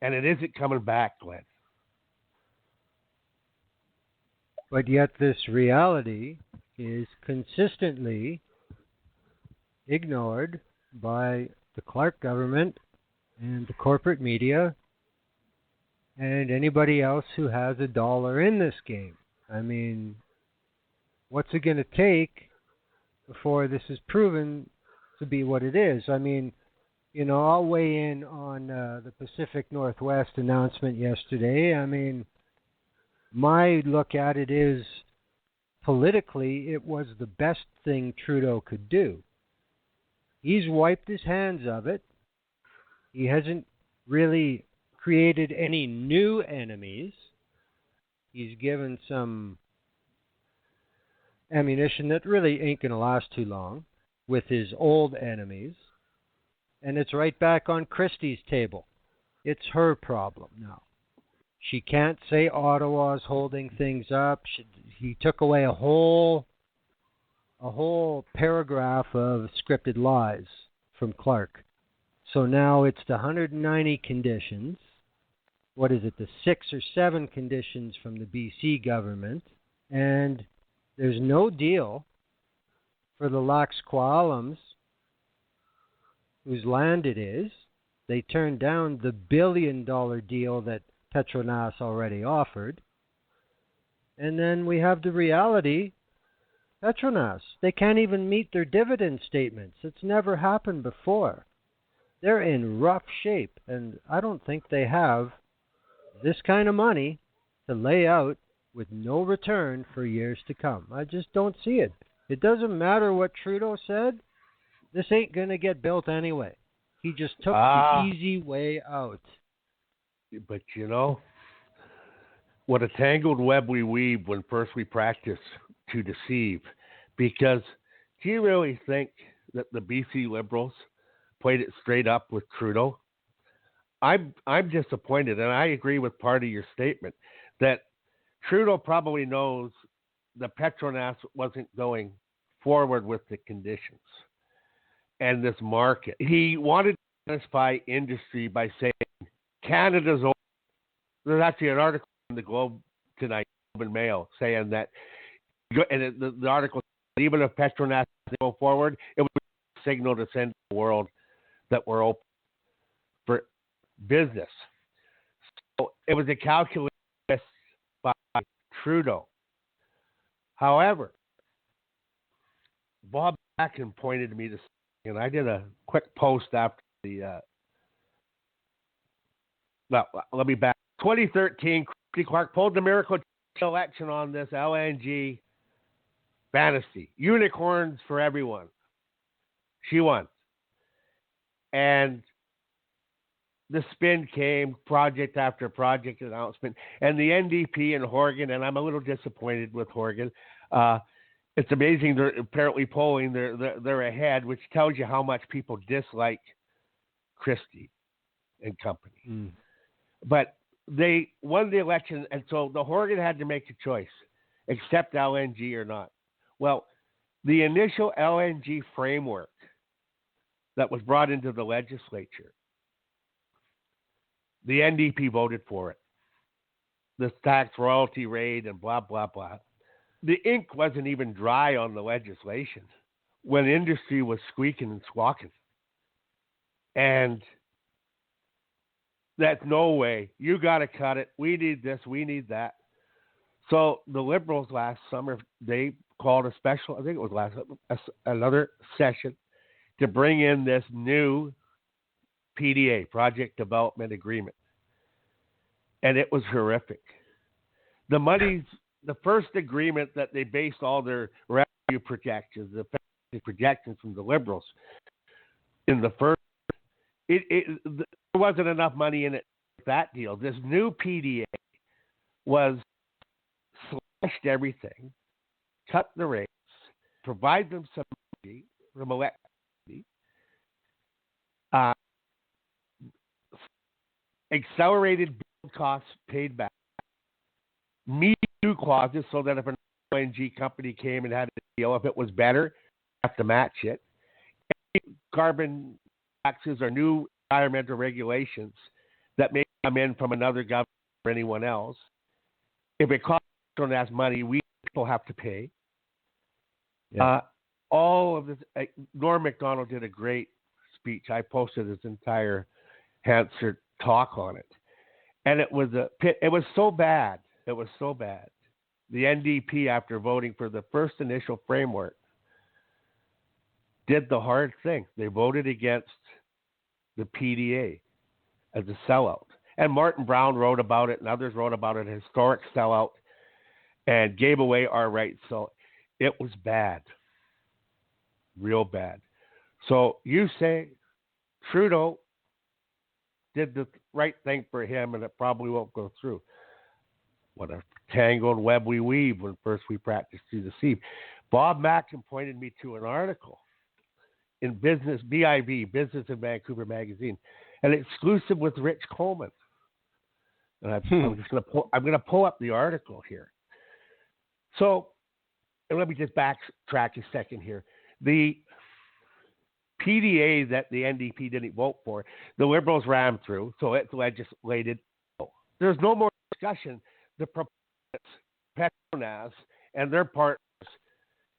And it isn't coming back, Glenn. But yet this reality is consistently ignored by the Clark government and the corporate media and anybody else who has a dollar in this game. I mean, what's it going to take before this is proven to be what it is? I mean, you know, I'll weigh in on the Pacific Northwest announcement yesterday. I mean, my look at it is politically it was the best thing Trudeau could do. He's wiped his hands of it. He hasn't really created any new enemies. He's given some ammunition that really ain't going to last too long with his old enemies. And it's right back on Christy's table. It's her problem now. She can't say Ottawa's holding things up. He took away a whole paragraph of scripted lies from Clark. So now it's the 190 conditions. What is it, the 6 or 7 conditions from the BC government, and there's no deal for the Lax Kwalums, whose land it is. They turned down the $1 billion deal that Petronas already offered. And then we have the reality, Petronas, they can't even meet their dividend statements. It's never happened before. They're in rough shape, and I don't think they have this kind of money to lay out with no return for years to come. I just don't see it. It doesn't matter what Trudeau said. This ain't going to get built anyway. He just took the easy way out. But you know, what a tangled web we weave when first we practice to deceive. Because do you really think that the BC Liberals played it straight up with Trudeau? I'm disappointed, and I agree with part of your statement that Trudeau probably knows the Petronas wasn't going forward with the conditions and this market. He wanted to satisfy industry by saying Canada's over. There's actually an article in the Globe tonight, Globe and Mail, saying that, and the article, even if Petronas doesn't go forward, it would be a signal to send to the world that we're open for business. So it was a calculation by Trudeau. However, Bob Atkin pointed me to something, and I did a quick post after the. Well, let me back. 2013, Christy Clark pulled the miracle election on this LNG fantasy. Unicorns for everyone. She won. And the spin came, project after project announcement. And the NDP in Horgan, and I'm a little disappointed with Horgan. It's amazing they're apparently polling. They're ahead, which tells you how much people dislike Christy and company. Mm. But they won the election, and so the Horgan had to make a choice, accept LNG or not. Well, the initial LNG framework that was brought into the legislature, the NDP voted for it. The tax royalty rate and blah, blah, blah. The ink wasn't even dry on the legislation when industry was squeaking and squawking. And that's no way. You got to cut it. We need this. We need that. So the Liberals last summer, they called a special, I think it was another session to bring in this new PDA, Project Development Agreement. And it was horrific. The money's, the first agreement that they based all their revenue projections, the projections from the Liberals, in the first, there wasn't enough money in it for that deal. This new PDA was slashed everything, cut the rates, provide them some money from electricity, accelerated build costs paid back, me too clauses so that if an LNG company came and had a deal. If it was better, you have to match it. Carbon taxes or new environmental regulations that may come in from another government or anyone else. If it costs Petronas money, we people have to pay. Yeah. All of this. Norm Macdonald did a great speech. I posted his entire Hansard talk on it, and it was so bad. It was so bad. The NDP, after voting for the first initial framework, did the hard thing. They voted against the PDA as a sellout. And Martin Brown wrote about it, and others wrote about it, a historic sellout, and gave away our rights. So it was bad, real bad. So you say Trudeau did the right thing for him, and it probably won't go through. What a tangled web we weave when first we practice to deceive. Bob Mackin pointed me to an article in Business, BIV, Business in Vancouver magazine, an exclusive with Rich Coleman. And I'm going to pull up the article here. So, and let me just backtrack a second here. The PDA that the NDP didn't vote for, the Liberals rammed through, so it's legislated. There's no more discussion. The proponents, Petronas, and their partners,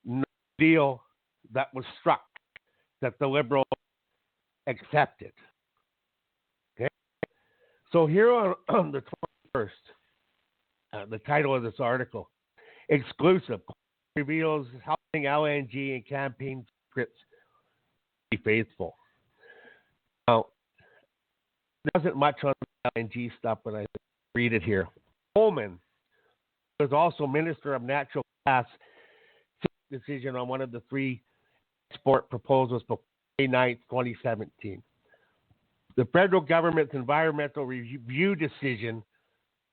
no deal that was struck that the Liberals accepted. Okay? So here on the 21st, the title of this article, exclusive, reveals helping LNG and campaign secrets be faithful. Now, there wasn't much on the LNG stuff, but I read it here. Coleman was also Minister of Natural Gas decision on one of the three export proposals before May 9th, 2017. The federal government's environmental review decision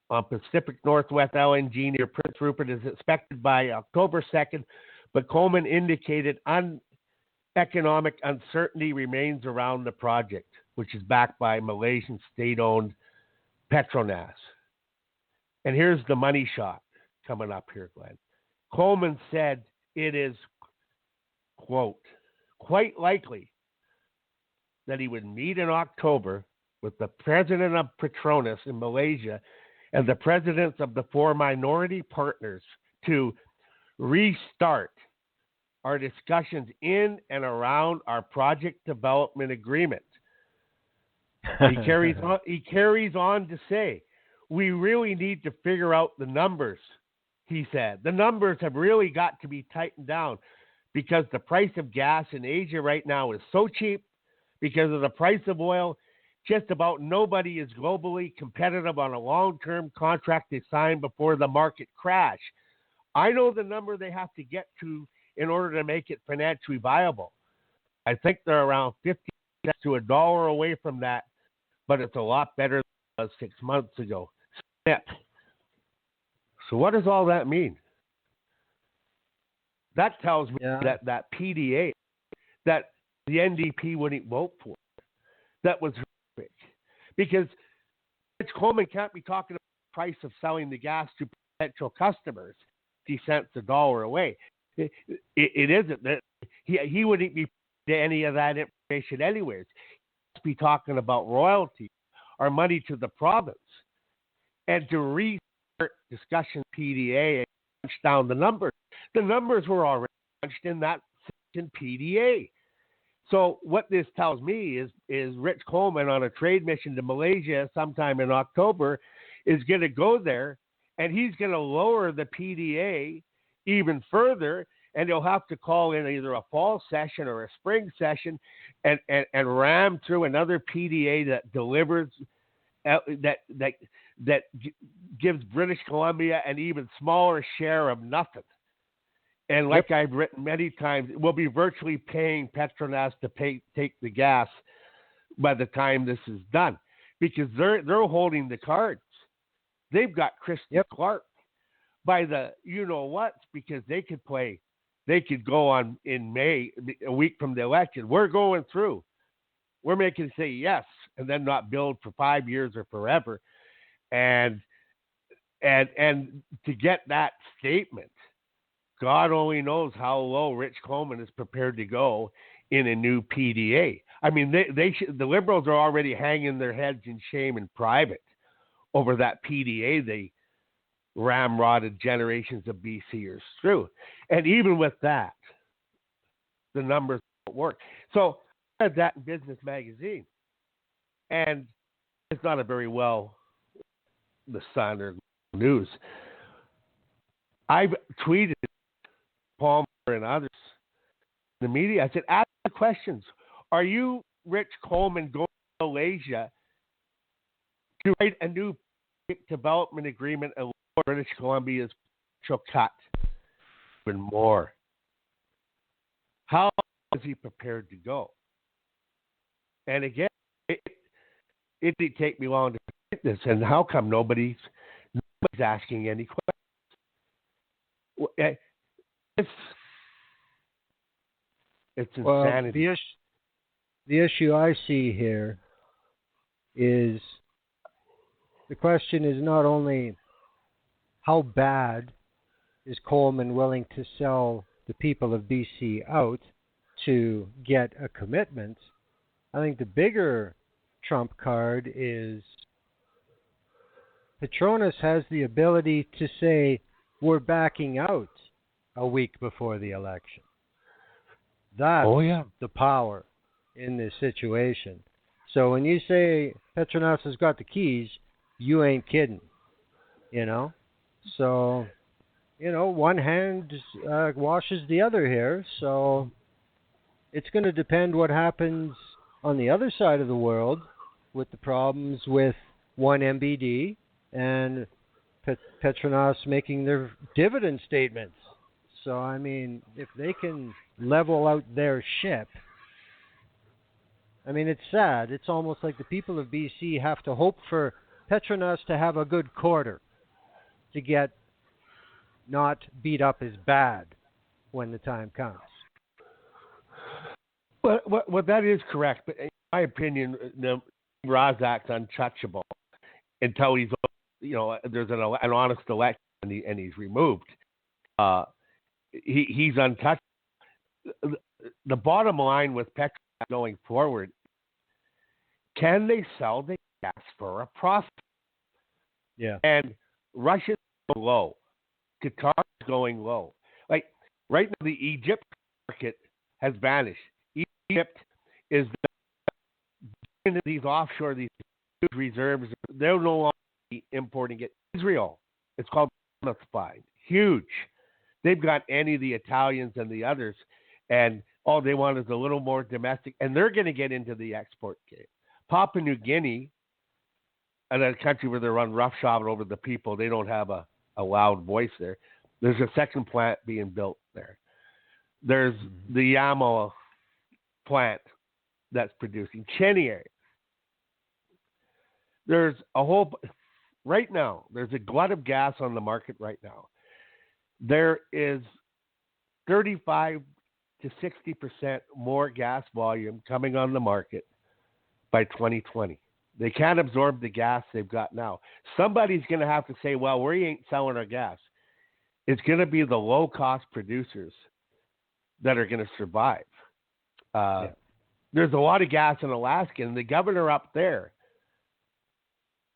on Pacific Northwest LNG near Prince Rupert is expected by October 2nd, but Coleman indicated economic uncertainty remains around the project, which is backed by Malaysian state-owned Petronas. And here's the money shot coming up here, Glenn. Coleman said it is, quote, quite likely that he would meet in October with the president of Petronas in Malaysia and the presidents of the four minority partners to restart our discussions in and around our project development agreement. He carries on to say, we really need to figure out the numbers, he said. The numbers have really got to be tightened down because the price of gas in Asia right now is so cheap. Because of the price of oil, just about nobody is globally competitive on a long-term contract they signed before the market crash. I know the number they have to get to in order to make it financially viable. I think they're around 50 cents to $1 away from that, but it's a lot better than it was 6 months ago. So what does all that mean? That tells me that PDA, that the NDP wouldn't vote for. That was horrific. Because Rich Coleman can't be talking about the price of selling the gas to potential customers, 50 cents $1 away. It isn't. He wouldn't be any of that information anyways. He'd be talking about royalties or money to the province. And to restart discussion PDA and punch down the numbers. The numbers were already punched in that section PDA. So what this tells me is Rich Coleman on a trade mission to Malaysia sometime in October is going to go there, and he's going to lower the PDA even further, and he'll have to call in either a fall session or a spring session and ram through another PDA that delivers that gives British Columbia an even smaller share of nothing. And like I've written many times, we'll be virtually paying Petronas to take the gas by the time this is done, because they're holding the cards. They've got Christy Clark by the you-know-whats, because they could go on in May, a week from the election. We're going through. We're making it say yes and then not build for 5 years or forever. And to get that statement God only knows how low Rich Coleman is prepared to go in a new PDA. I mean, the Liberals are already hanging their heads in shame in private over that PDA they ramrodded generations of BCers through. And even with that, the numbers don't work. So I read that in Business Magazine, and it's not a very well, the Sun or News. I've tweeted Palmer and others in the media. I said, ask the questions. Are you, Rich Coleman, going to Malaysia to write a new development agreement and lower British Columbia's potential cut even more? How is he prepared to go? And again, it didn't take me long to get this. And how come nobody's asking any questions? It's insanity. Well, the issue I see here is the question is not only how bad is Coleman willing to sell the people of BC out to get a commitment. I think the bigger trump card is Petronas has the ability to say we're backing out a week before the election. That's the power in this situation. So when you say Petronas has got the keys, you ain't kidding, you know? So, you know, one hand washes the other here. So it's going to depend what happens on the other side of the world with the problems with 1MBD and Petronas making their dividend statements. So, I mean, if they can level out their ship, I mean, it's sad. It's almost like the people of BC have to hope for Petronas to have a good quarter to get not beat up as bad when the time comes. Well, that is correct. But in my opinion, Razak's untouchable until he's, you know, there's an honest election and he's removed. He's untouchable. The bottom line with Petronas going forward, can they sell the gas for a profit? Yeah. And Russia's low. Qatar's going low. Like right now, the Egypt market has vanished. Egypt is into these offshore, these huge reserves. They're no longer importing it. Israel, it's called Bonafide. Huge. They've got any of the Italians and the others, and all they want is a little more domestic, and they're going to get into the export game. Papua New Guinea, and a country where they run roughshod over the people, they don't have a loud voice there. There's a second plant being built there. There's the Yamal plant that's producing Chenier. There's a whole, right now, there's a glut of gas on the market right now. There is 35 to 60% more gas volume coming on the market by 2020. They can't absorb the gas they've got now. Somebody's going to have to say, well, we ain't selling our gas. It's going to be the low-cost producers that are going to survive. There's a lot of gas in Alaska, and the governor up there,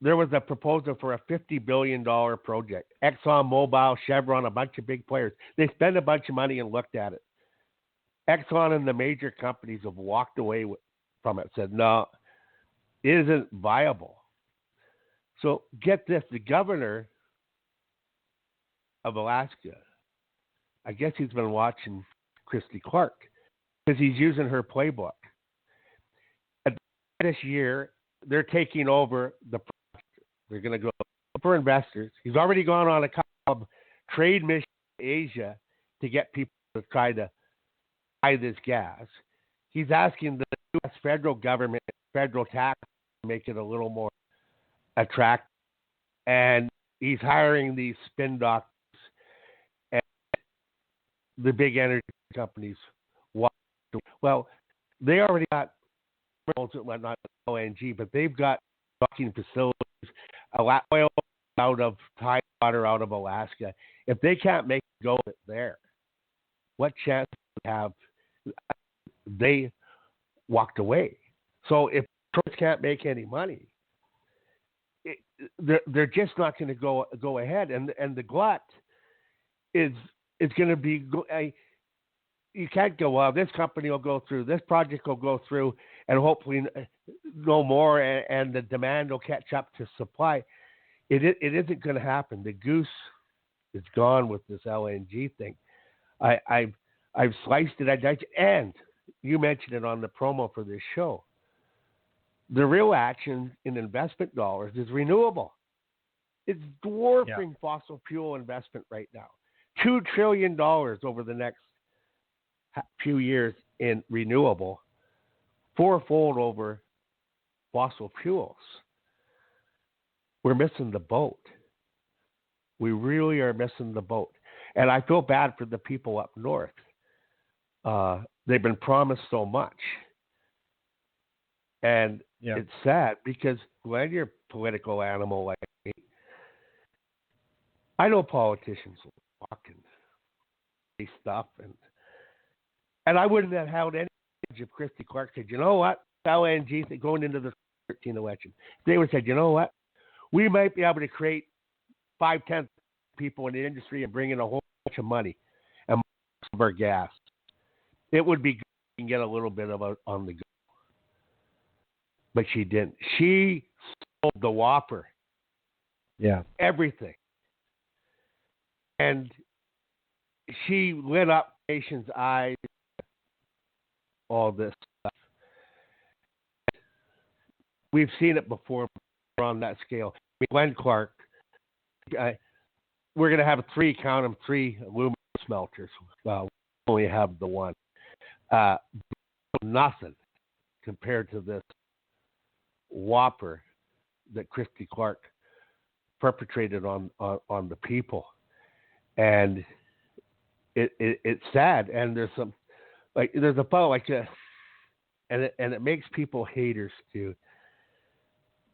there was a proposal for a $50 billion project. ExxonMobil, Chevron, a bunch of big players. They spent a bunch of money and looked at it. Exxon and the major companies have walked away from it, said, no, it isn't viable. So get this, the governor of Alaska, I guess he's been watching Christy Clark because he's using her playbook. This year, they're taking over the project. They're going to go for investors. He's already gone on a couple of trade missions to Asia to get people to try to buy this gas. He's asking the U.S. federal government, federal tax, to make it a little more attractive. And he's hiring these spin doctors and the big energy companies. Well, they already got not LNG, but they've got docking facilities, oil out of tidewater out of Alaska. If they can't make it go there, what chance do we have? They walked away. So if Petronas can't make any money, they're just not going to go ahead, and the glut is going to be. You can't go, well, this company will go through, this project will go through, and hopefully no more, and the demand will catch up to supply. It isn't going to happen. The goose is gone with this LNG thing. I've sliced it, I diced it, and you mentioned it on the promo for this show. The real action in investment dollars is renewable. It's dwarfing fossil fuel investment right now. $2 trillion over the next few years in renewable, fourfold over fossil fuels. We're missing the boat. We really are missing the boat. And I feel bad for the people up north. They've been promised so much. And it's sad because when you're a political animal like me, I know politicians talk and say stuff, and I wouldn't have held any if Christy Clark said, you know what, LNG going into the 13 election. They would have said, you know what, we might be able to create 5-10 people in the industry and bring in a whole bunch of money and most of our gas. It would be good to get a little bit of on the go. But she didn't. She sold the Whopper. Yeah. Everything. And she lit up nations' eyes, all this stuff. We've seen it before on that scale. Glenn Clark, we're going to have three aluminum smelters. Well, we only have the one. Nothing compared to this Whopper that Christy Clark perpetrated on the people. And it's sad. And there's a fellow like that, and it makes people haters too.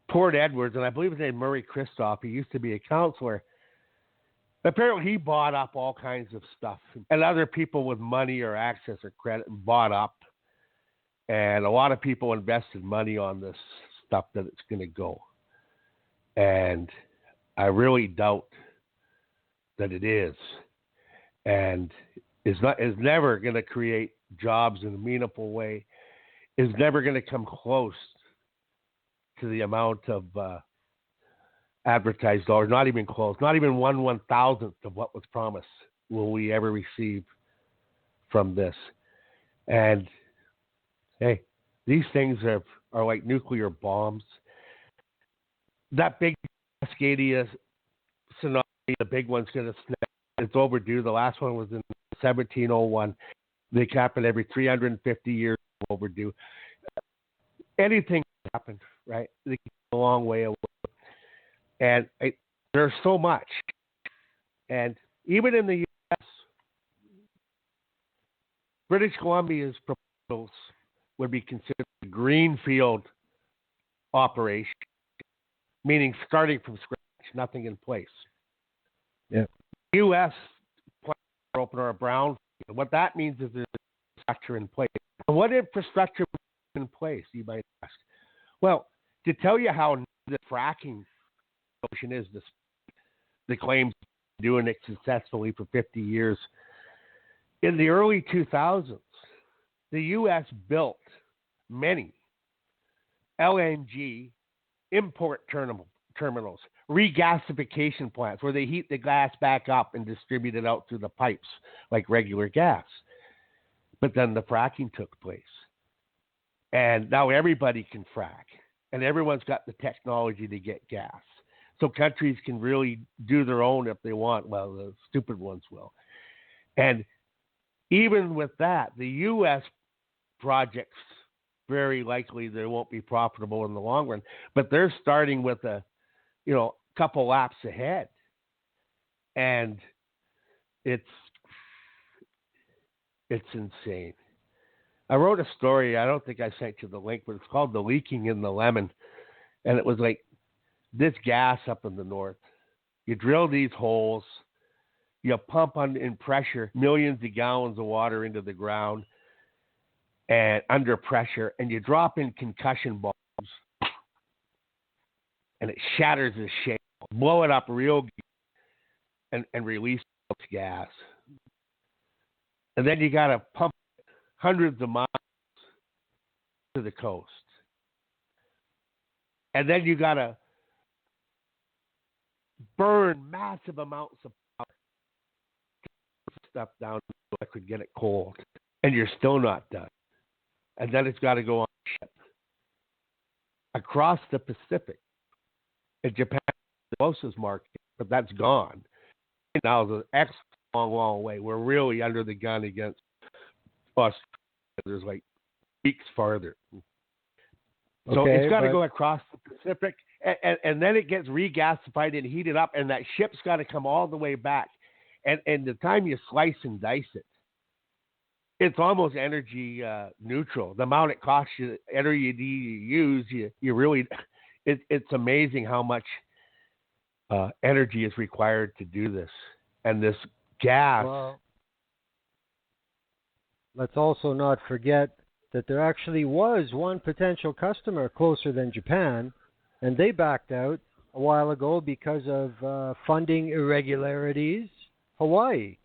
Port Edwards, and I believe his name Murray Christoph. He used to be a counselor. Apparently, he bought up all kinds of stuff, and other people with money or access or credit bought up, and a lot of people invested money on this stuff that it's going to go. And I really doubt that it is, and is never going to create jobs in a meaningful way. Is never going to come close to the amount of advertised dollars, not even close, not even 1/1000th of what was promised will we ever receive from this. And hey, these things are like nuclear bombs. That big Cascadia tsunami, the big one's going to snap. It's overdue. The last one was in 1701. They cap it every 350 years overdue. Anything happened, right? They keep a long way away. And there's so much. And even in the U.S., British Columbia's proposals would be considered a greenfield operation, meaning starting from scratch, nothing in place. Yeah. U.S. plans to open a brownfield. What that means is there's infrastructure in place. And what infrastructure is in place, you might ask? Well, to tell you how the fracking ocean is, the claims of doing it successfully for 50 years. In the early 2000s, the U.S. built many LNG import terminals, regasification plants where they heat the gas back up and distribute it out through the pipes like regular gas. But then the fracking took place. And now everybody can frack. And everyone's got the technology to get gas. So countries can really do their own if they want. Well, the stupid ones will. And even with that, the U.S. projects, very likely they won't be profitable in the long run. But they're starting with a couple laps ahead. And it's insane. I wrote a story, I don't think I sent you the link, but it's called The Leaking in the Lemon. And it was like this gas up in the north. You drill these holes, You pump on in pressure millions of gallons of water into the ground and under pressure, and you drop in concussion bombs, and it shatters the shell. Blow it up real good and release gas. And then you got to pump hundreds of miles to the coast. And then you got to burn massive amounts of power to put stuff down so I could get it cold. And you're still not done. And then it's got to go on a ship across the Pacific. And Japan is the closest market, but that's gone. Now the X long way. We're really under the gun against us. There's like weeks farther. So it's got to go across the Pacific, and then it gets regasified and heated up, and that ship's got to come all the way back. And the time you slice and dice it, it's almost energy neutral. The amount it costs you, energy you use, you really, it's amazing how much energy is required to do this. And this gas. Well, let's also not forget that there actually was one potential customer closer than Japan, and they backed out a while ago because of funding irregularities. Hawaii.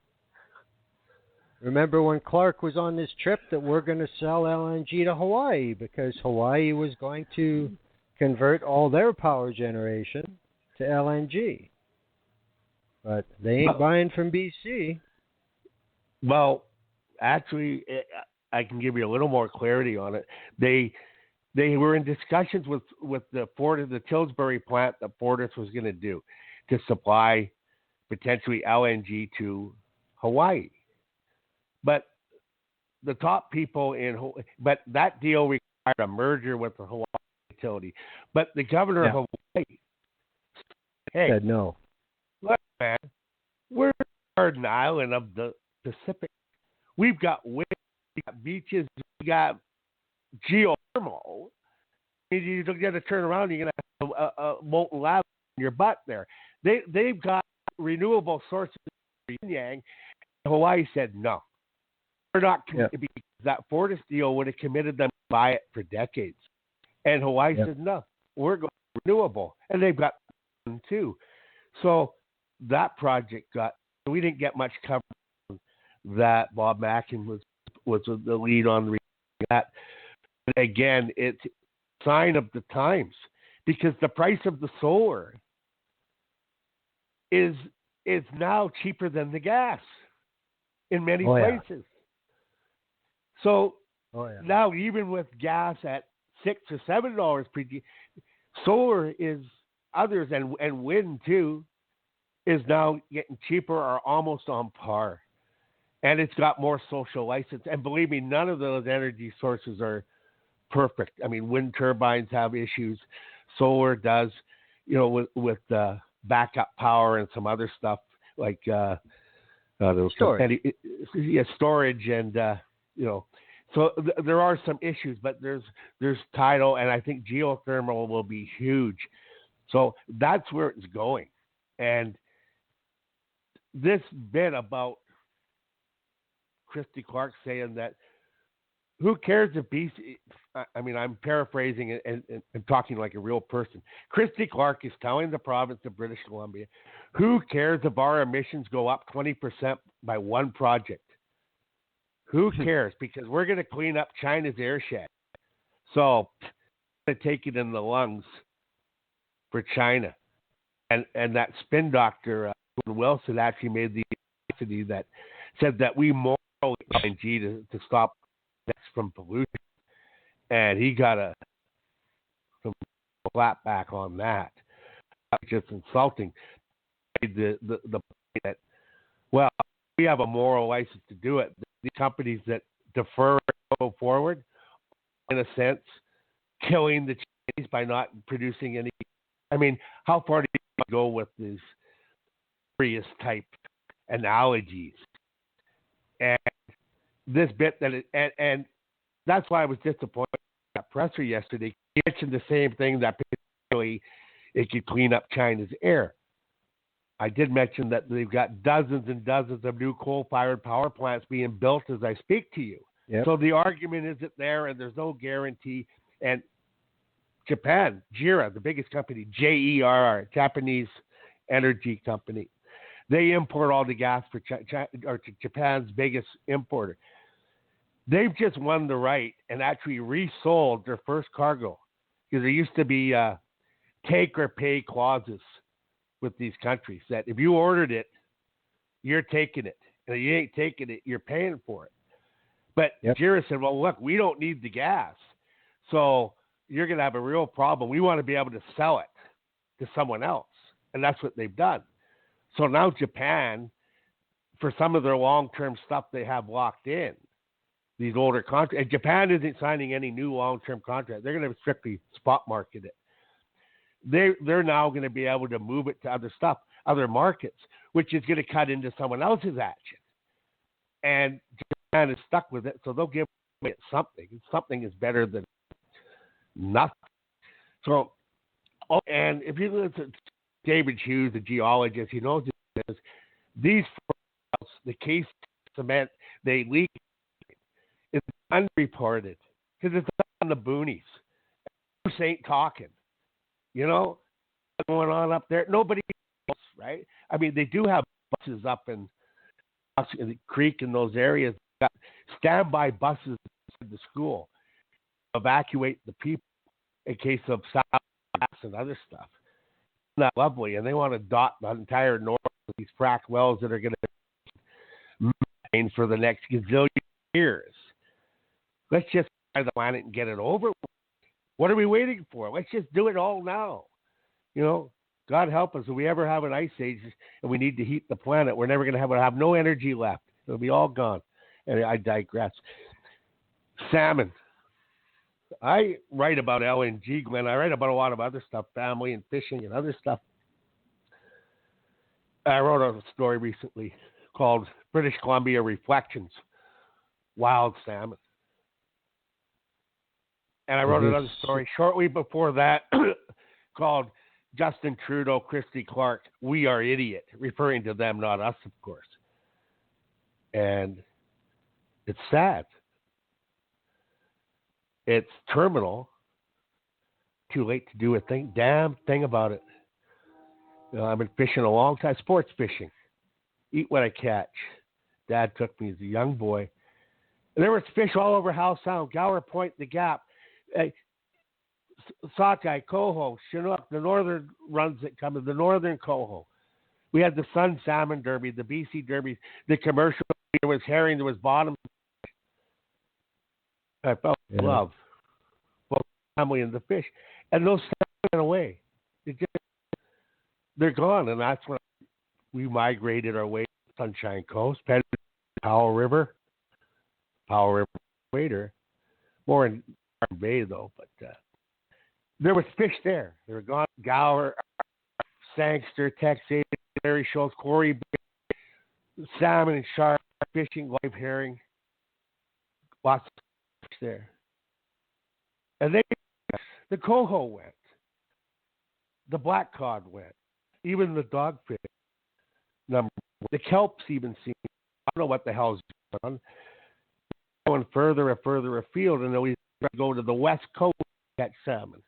Remember when Clark was on this trip that we're going to sell LNG to Hawaii because Hawaii was going to convert all their power generation to LNG. But they ain't buying from BC. Well, actually, I can give you a little more clarity on it. They were in discussions with the Tillsbury plant that Fortis was going to do to supply potentially LNG to Hawaii. But the top people but that deal required a merger with the Hawaii utility. But the governor of Hawaii said no. Look, man, we're the Garden Island of the Pacific. We've got wind, we got beaches, we got geothermal. You're going to turn around, you're going to have a molten lava in your butt there. They've got renewable sources of yang. Hawaii said no. We're not committed because that Fortis deal would have committed them to buy it for decades. And Hawaii said no. We're going renewable. And they've got one too. So that project we didn't get much coverage on that. Bob Mackin was the lead on that. But again, it's a sign of the times because the price of the solar is now cheaper than the gas in many places. So now even with gas at $6 or $7 per G, solar is others and wind too is now getting cheaper or almost on par. And it's got more social license. And believe me, none of those energy sources are perfect. I mean, wind turbines have issues. Solar does, with backup power and some other stuff like storage. Storage and so there are some issues, but there's tidal, and I think geothermal will be huge. So that's where it's going. And this bit about Christy Clark saying that who cares if BC, I mean, I'm paraphrasing and talking like a real person. Christy Clark is telling the province of British Columbia, who cares if our emissions go up 20% by one project? Who cares? Because we're going to clean up China's airshed. So I'm going to take it in the lungs for China. And that spin doctor, Wilson, actually made the university that said that we morally LNG to stop from pollution. And he got some slap back on that. Just insulting. The point that, well, we have a moral license to do it. The companies that defer and go forward, in a sense, killing the Chinese by not producing any. I mean, how far do you go with these various type analogies? And this bit and that's why I was disappointed with that presser yesterday. He mentioned the same thing, that particularly it could clean up China's air. I did mention that they've got dozens and dozens of new coal-fired power plants being built as I speak to you. Yep. So the argument isn't there, and there's no guarantee. And Japan, JERA, the biggest company, JERR, Japanese energy company, they import all the gas for Japan's biggest importer. They've just won the right and actually resold their first cargo, because there used to be take or pay clauses with these countries that if you ordered it, you're taking it. And if you ain't taking it, you're paying for it. But JERA said, well, look, we don't need the gas. So you're going to have a real problem. We want to be able to sell it to someone else. And that's what they've done. So now Japan, for some of their long-term stuff they have locked in, these older contracts, and Japan isn't signing any new long-term contracts. They're going to strictly spot market it. They're now going to be able to move it to other stuff, other markets, which is going to cut into someone else's action. And Japan is stuck with it, so they'll give it something. Something is better than nothing. So, and if you listen to David Hughes, the geologist, he knows this. These files, the case cement, they leak. It's unreported because it's on the boonies. Who's ain't talking? You know, what's going on up there? Nobody else, right? I mean, they do have buses up in the creek in those areas. Got standby buses at the school to evacuate the people in case of gas and other stuff. Isn't that lovely? And they want to dot the entire north with these frack wells that are going to maintain for the next gazillion years. Let's just buy the planet and get it over with. What are we waiting for? Let's just do it all now. You know, God help us. If we ever have an ice age and we need to heat the planet, we're never going to have no energy left. It'll be all gone. And I digress. Salmon. I write about LNG, Glenn. I write about a lot of other stuff, family and fishing and other stuff. I wrote a story recently called British Columbia Reflections, Wild Salmon. And I wrote another story shortly before that called Justin Trudeau, Christy Clark, We Are Idiot, referring to them, not us, of course. And it's sad. It's terminal. Too late to do a damn thing about it. You know, I've been fishing a long time, sports fishing. Eat what I catch. Dad took me as a young boy. And there was fish all over Howe Sound, Gower Point, the Gap. Sockeye, coho, Chinook, the northern runs that come in, the northern coho. We had the Sun Salmon Derby, the BC Derby, the commercial. There was herring, there was bottom. I felt love, both the family and the fish. And those salmon went away. They're gone, and that's when we migrated our way to the Sunshine Coast, Powell River, Wader, more in Bay though, but there was fish there. They were gone. Gower, Sangster, Texas, Larry Schultz, Quarry, salmon and shark, fishing, live herring, lots of fish there. And the coho went, the black cod went, even the dogfish. The kelps even seemed. I don't know what the hell's going on. Going further and further afield, and then we go to the west coast to catch salmon.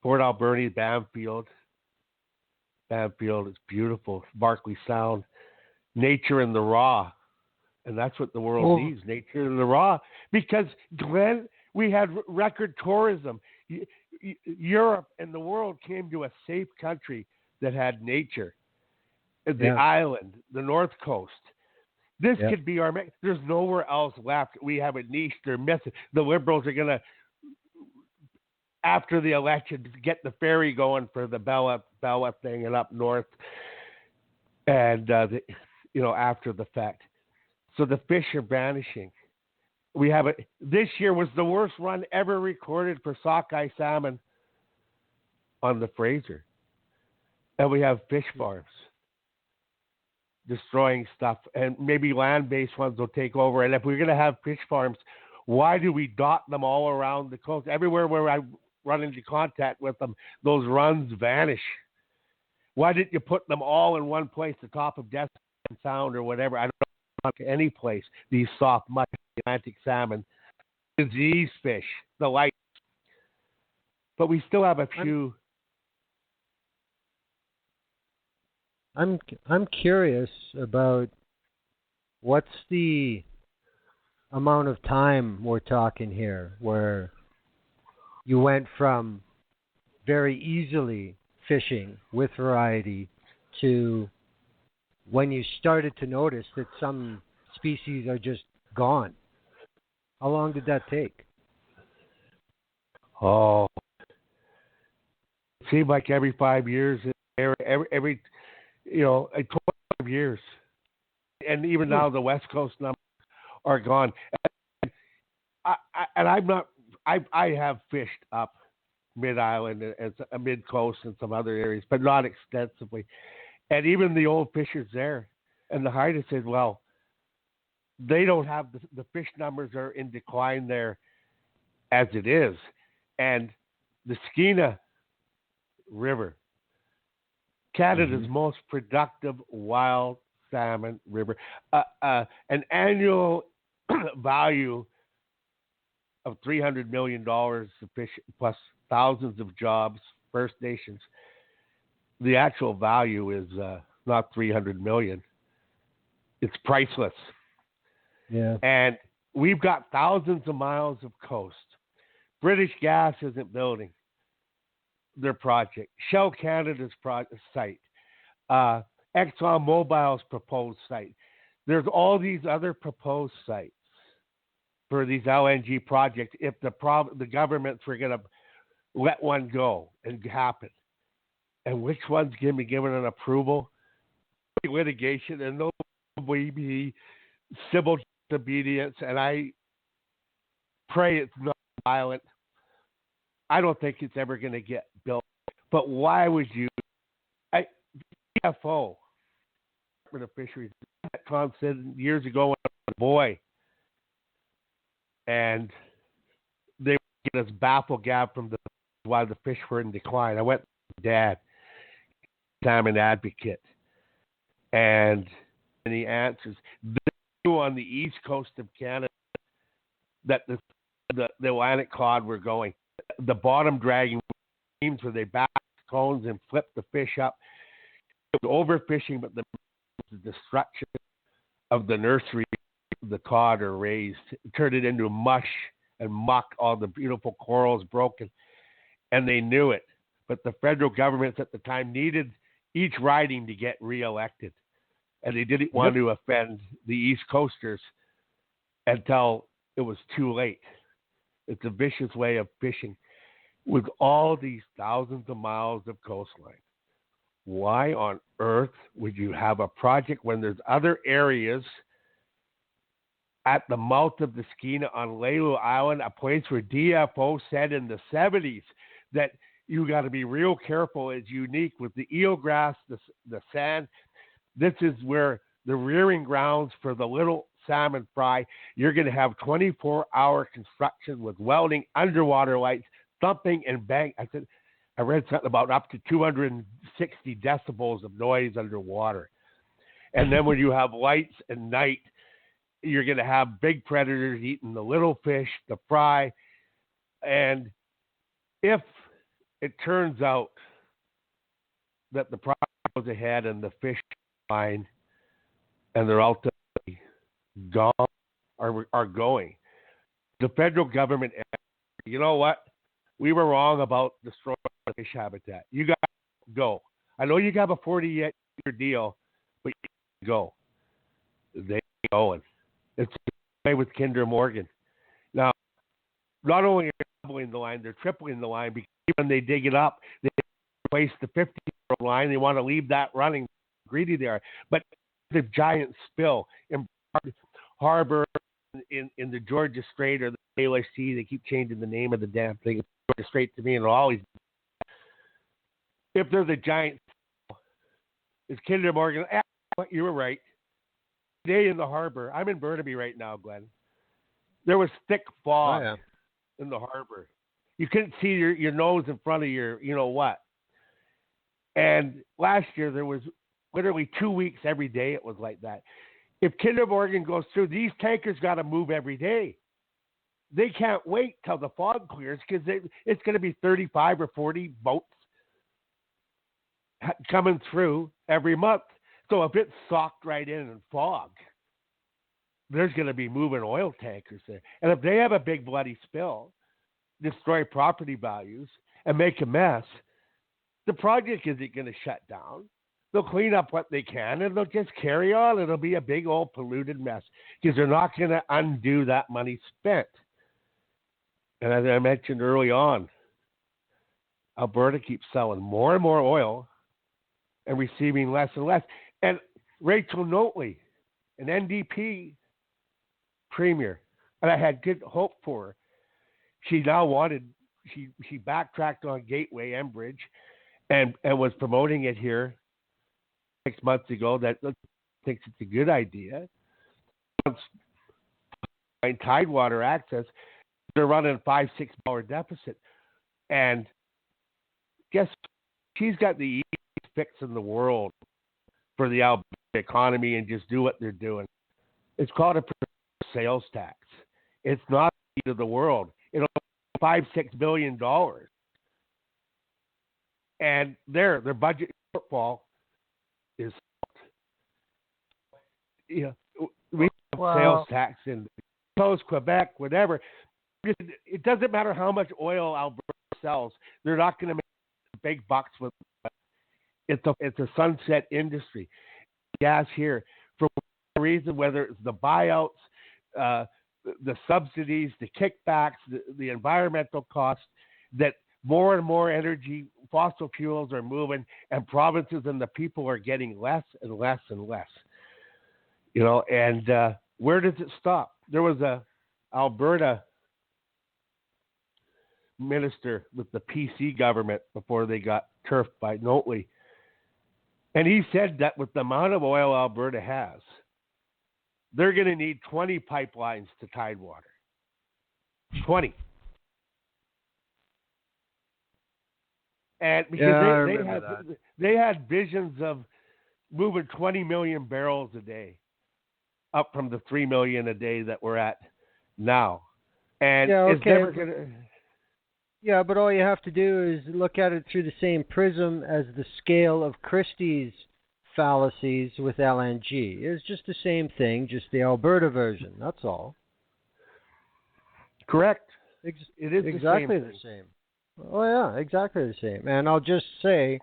Port Alberni, Bamfield. Bamfield is beautiful. Barkley Sound. Nature in the raw. And that's what the world needs, nature in the raw. Because, Glenn, we had record tourism. Europe and the world came to a safe country that had nature. The island, the north coast. This could be our. There's nowhere else left. We have a niche. They're missing. The Liberals are going to, after the election, get the ferry going for the Bella thing and up north, and after the fact. So the fish are vanishing. We have this year was the worst run ever recorded for sockeye salmon on the Fraser, and we have fish farms destroying stuff, and maybe land-based ones will take over. And if we're going to have fish farms, why do we dot them all around the coast? Everywhere where I run into contact with them, those runs vanish. Why didn't you put them all in one place, the top of Death Sound or whatever? I don't know, any place, these soft, much Atlantic salmon, these fish, the light. But we still have a few. I'm curious about what's the amount of time we're talking here where you went from very easily fishing with variety to when you started to notice that some species are just gone. How long did that take? Oh, it seemed like every 5 years, every 25 years, and even now the West Coast numbers are gone. I have fished up Mid Island and Mid Coast and some other areas, but not extensively. And even the old fishers there and the Haida said, well, they don't have the fish numbers are in decline there as it is. And the Skeena River, Canada's most productive wild salmon river, an annual value of $300 million of fish plus thousands of jobs, First Nations. The actual value is not $300 million. It's priceless. Yeah. And we've got thousands of miles of coast. British Gas isn't building their project. Shell Canada's site. ExxonMobil's proposed site. There's all these other proposed sites for these LNG projects if the governments were going to let one go and happen. And which one's going to be given an approval? Litigation, and there'll be civil disobedience, and I pray it's not violent. I don't think it's ever going to get built. But why would you? DFO, Department of Fisheries, Tom said years ago when I was a boy, and they would get us baffle gab from why the fish were in decline. I went to Dad, salmon advocate, and he answers. They knew on the east coast of Canada that the Atlantic cod were going. The bottom dragging teams where they back cones and flip the fish up. It was overfishing, but the destruction of the nursery, the cod are raised, turned it into mush and muck. All the beautiful corals broken, and they knew it. But the federal governments at the time needed each riding to get reelected, and they didn't want to offend the East Coasters until it was too late. It's a vicious way of fishing. With all these thousands of miles of coastline, why on earth would you have a project when there's other areas at the mouth of the Skeena on Leilu Island, a place where DFO said in the 70s that you got to be real careful. It's unique with the eelgrass, the sand. This is where the rearing grounds for the little salmon fry. You're going to have 24-hour construction with welding, underwater lights, thumping and bang. I read something about up to 260 decibels of noise underwater. And then when you have lights at night, you're going to have big predators eating the little fish, the fry. And if it turns out that the project goes ahead and the fish fine and they're ultimately gone, are going, the federal government, you know what? We were wrong about destroying fish habitat. You got to go. I know you got a 40-year deal, but you got to go. They ain't going. It's the way with Kinder Morgan. Now, not only are they doubling the line, they're tripling the line because when they dig it up, they replace the 50-year-old line. They want to leave that running. Greedy they are. But the giant spill in Harbor, in the Georgia Strait or the Baylor Sea, they keep changing the name of the damn thing. It's Georgia Strait to me, and it'll always. If there's a giant, is Kinder Morgan? You were right. Today in the harbor, I'm in Burnaby right now, Glenn. There was thick fog in the harbor. You couldn't see your nose in front of your, you know what. And last year there was literally 2 weeks every day it was like that. If Kinder Morgan goes through, these tankers got to move every day. They can't wait till the fog clears because it's going to be 35 or 40 boats coming through every month. So if it's socked right in fog, there's going to be moving oil tankers there. And if they have a big bloody spill, destroy property values, and make a mess, the project isn't going to shut down. They'll clean up what they can, and they'll just carry on. It'll be a big old polluted mess because they're not going to undo that money spent. And as I mentioned early on, Alberta keeps selling more and more oil and receiving less and less. And Rachel Notley, an NDP premier, and I had good hope for her. She backtracked on Gateway Enbridge and was promoting it here 6 months ago that thinks it's a good idea. Tidewater access, they're running $5-6 deficit. And guess she's got the easiest fix in the world for the Alberta economy and just do what they're doing. It's called a sales tax. It's not the end of the world. It'll be $5-6 billion. And their budget shortfall is, we have sales tax in Coast, Quebec, whatever. It doesn't matter how much oil Alberta sells. They're not going to make big bucks with it. It's a sunset industry. Gas here, for whatever reason, whether it's the buyouts, the subsidies, the kickbacks, the environmental costs, that more and more energy, fossil fuels are moving, and provinces and the people are getting less and less and less. And where does it stop? There was a Alberta minister with the PC government before they got turfed by Notley. And he said that with the amount of oil Alberta has, they're going to need 20 pipelines to Tidewater. 20. And because they had visions of moving 20 million barrels a day up from the 3 million a day that we're at now. And it's never going to... Yeah, but all you have to do is look at it through the same prism as the scale of Christie's fallacies with LNG. It's just the same thing, just the Alberta version. That's all. Correct. It is exactly the same. Oh, yeah, exactly the same. And I'll just say,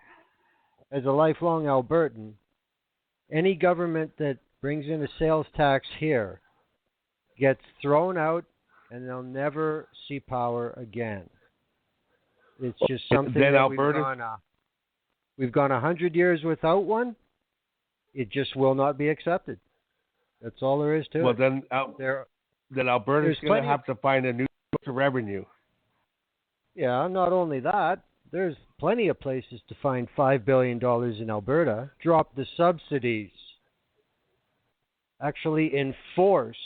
as a lifelong Albertan, any government that brings in a sales tax here gets thrown out and they'll never see power again. It's just something that we've gone 100 years without one. It just will not be accepted. That's all there is to it. Well, then Alberta's going to have to find a new source of revenue. Yeah, not only that, there's plenty of places to find $5 billion in Alberta. Drop the subsidies. Actually enforce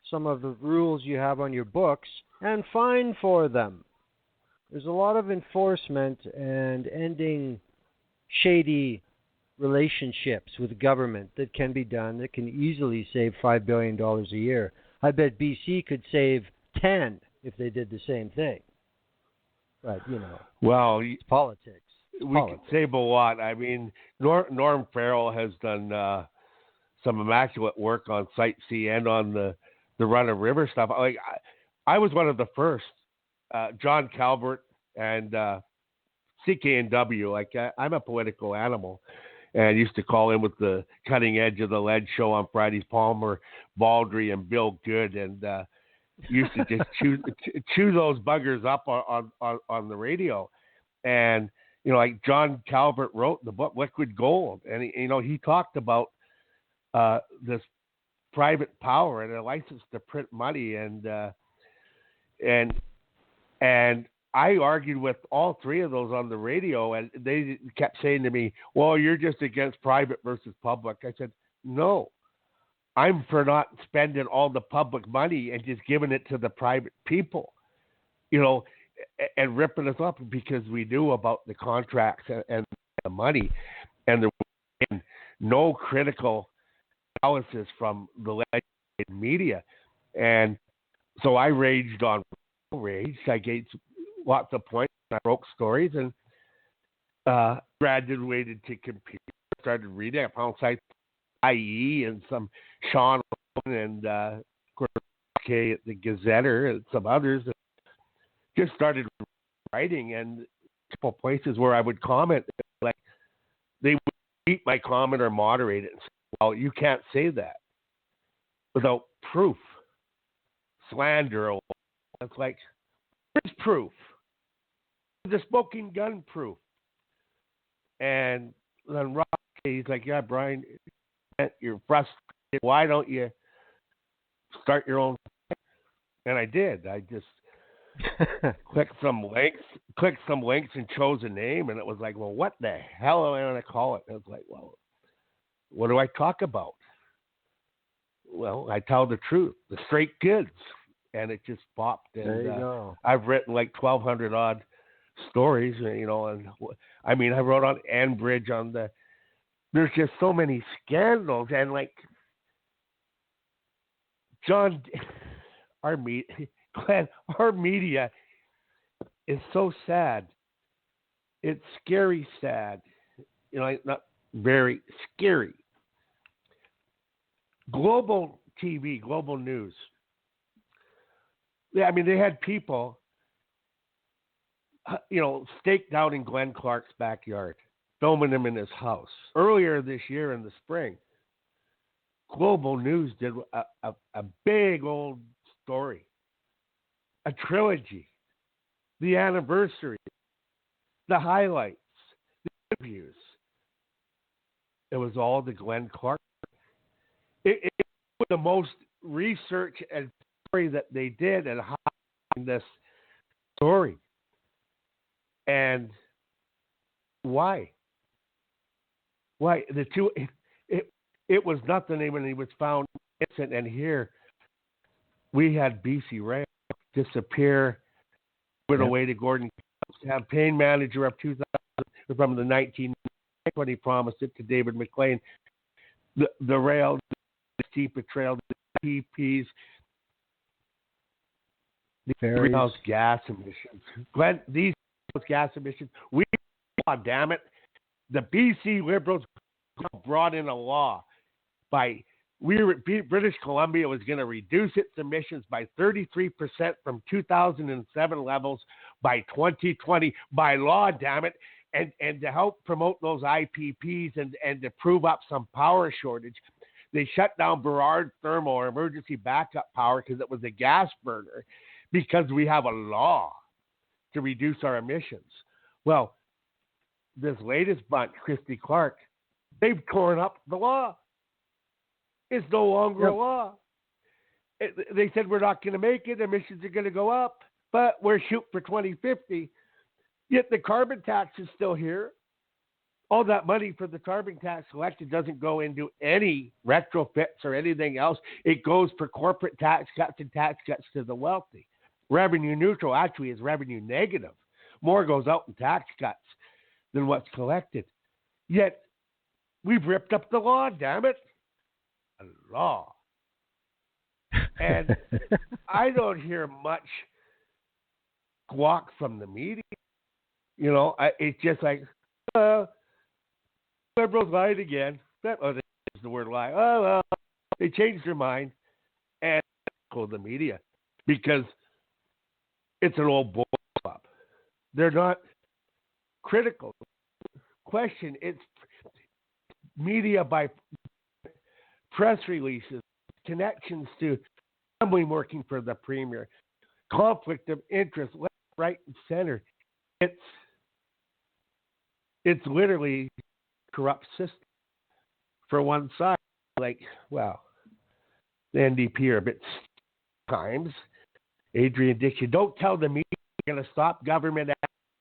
some of the rules you have on your books and fine for them. There's a lot of enforcement and ending shady relationships with government that can be done that can easily save $5 billion a year. I bet BC could save 10 if they did the same thing. But, well, it's politics. Could save a lot. I mean, Norm Farrell has done some immaculate work on Site C and on the Run of River stuff. Like, I was one of the first. John Calvert and CKNW. Like, I'm a political animal, and I used to call in with the Cutting Edge of the Lead show on Fridays. Palmer Baldry and Bill Good, and used to just chew those buggers up on the radio. And like John Calvert wrote the book Liquid Gold, and he talked about this private power and a license to print money, and I argued with all three of those on the radio, and they kept saying to me, well, you're just against private versus public. I said, no, I'm for not spending all the public money and just giving it to the private people, and ripping us up because we knew about the contracts and the money, and there was no critical analysis from the legislative media. And so I raged on rage. I gave lots of points. I broke stories and graduated to computer. Started reading. I found sites IE and some Sean and at the Gazetter and some others. Just started writing, and a couple places where I would comment, like they would read my comment or moderate it and say, well, you can't say that without proof. Slander. It's like, where's proof? The smoking gun proof. And then Rob, he's like, yeah, Brian, you're frustrated. Why don't you start your own? And I did. I just clicked some links and chose a name, and it was like, well, what the hell am I going to call it? And it was like, well, what do I talk about? Well, I tell the truth, the straight goods, and it just popped. And there you go. I've written like 1,200 odd stories, and I mean, I wrote on Enbridge on the. There's just so many scandals, and like John, our media is so sad. It's scary sad. Not very scary. Global TV, global news. Yeah, I mean, they had people, staked out in Glenn Clark's backyard, filming him in his house. Earlier this year in the spring, Global News did a big old story, a trilogy, the anniversary, the highlights, the interviews. It was all the Glenn Clark. It was the most research and story that they did and highlighting this story. And why? Why the two? It was nothing when he was found innocent. And here we had BC Rail disappear, went away to Gordon, campaign manager of 2000 from the 1990s when he promised it to David McLean. The rail, the steep trail, the PPs, the greenhouse gas emissions. Glenn, these gas emissions. Damn it, the BC Liberals brought in a law British Columbia was going to reduce its emissions by 33% from 2007 levels by 2020 by law, damn it, and to help promote those IPPs and to prove up some power shortage, they shut down Burrard Thermal or emergency backup power because it was a gas burner because we have a law to reduce our emissions. Well, this latest bunch, Christy Clark, they've torn up the law. It's no longer a law. They said we're not going to make it. Emissions are going to go up, but we're shooting for 2050. Yet the carbon tax is still here. All that money for the carbon tax collected doesn't go into any retrofits or anything else. It goes for corporate tax cuts and tax cuts to the wealthy. Revenue neutral actually is revenue negative. More goes out in tax cuts than what's collected. Yet we've ripped up the law, damn it. A law. And I don't hear much guac from the media. It's just like, Liberals lied again. That's the word lie. Oh, well, they changed their mind and called the media because it's an old bull club. They're not critical. Question, it's media by press releases, connections to family working for the premier, conflict of interest, left, right, and center. It's literally a corrupt system. For one side, like, well, the NDP are a bit times. Adrian Dixon, don't tell the media you're going to stop government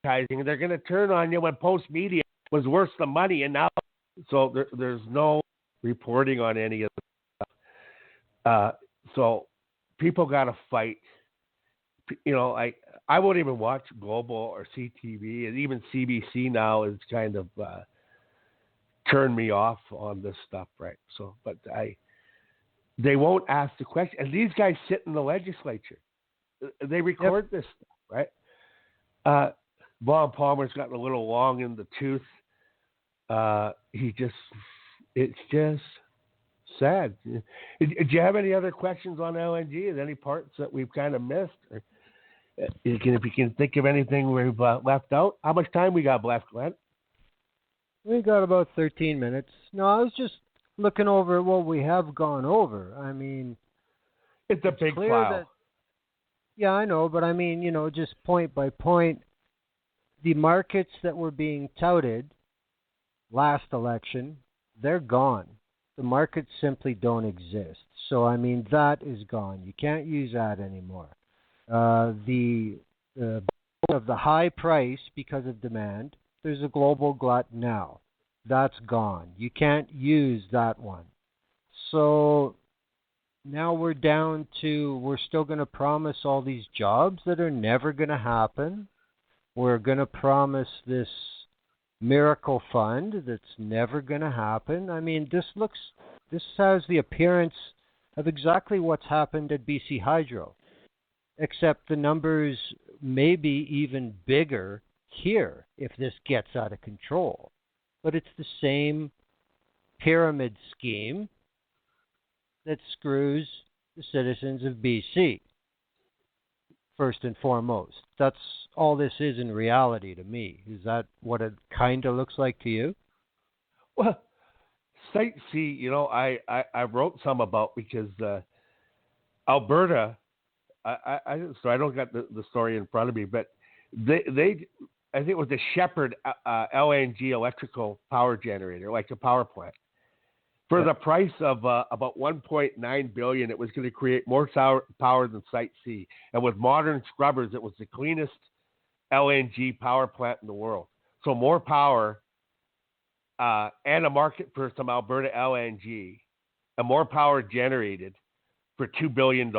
advertising. They're going to turn on you when Post Media was worth the money, and now so there's no reporting on any of the stuff. So people got to fight. I I won't even watch Global or CTV, and even CBC now is kind of turned me off on this stuff, right? So, but they won't ask the question, and these guys sit in the legislature. They record this stuff, right? Bob Palmer's gotten a little long in the tooth. It's just sad. Do you have any other questions on LNG? Is any parts that we've kind of missed? Or if you can think of anything we've left out. How much time we got left, Glenn? We got about 13 minutes. No, I was just looking over what we have gone over. I mean, it's a big file. Yeah, I know, but I mean, just point by point, the markets that were being touted last election, they're gone. The markets simply don't exist. So, I mean, that is gone. You can't use that anymore. The of the high price because of demand, there's a global glut now. That's gone. You can't use that one. So now we're down to, we're still going to promise all these jobs that are never going to happen. We're going to promise this miracle fund that's never going to happen. I mean, this has the appearance of exactly what's happened at BC Hydro, except the numbers may be even bigger here if this gets out of control. But it's the same pyramid scheme that screws the citizens of BC, first and foremost. That's all this is in reality to me. Is that what it kind of looks like to you? Well, Site C, I wrote some about because Alberta, so I don't got the story in front of me, but they I think it was the Shepherd LNG electrical power generator, like a power plant. For the price of about $1.9 billion, it was going to create more power than Site C. And with modern scrubbers, it was the cleanest LNG power plant in the world. So more power and a market for some Alberta LNG, and more power generated for $2 billion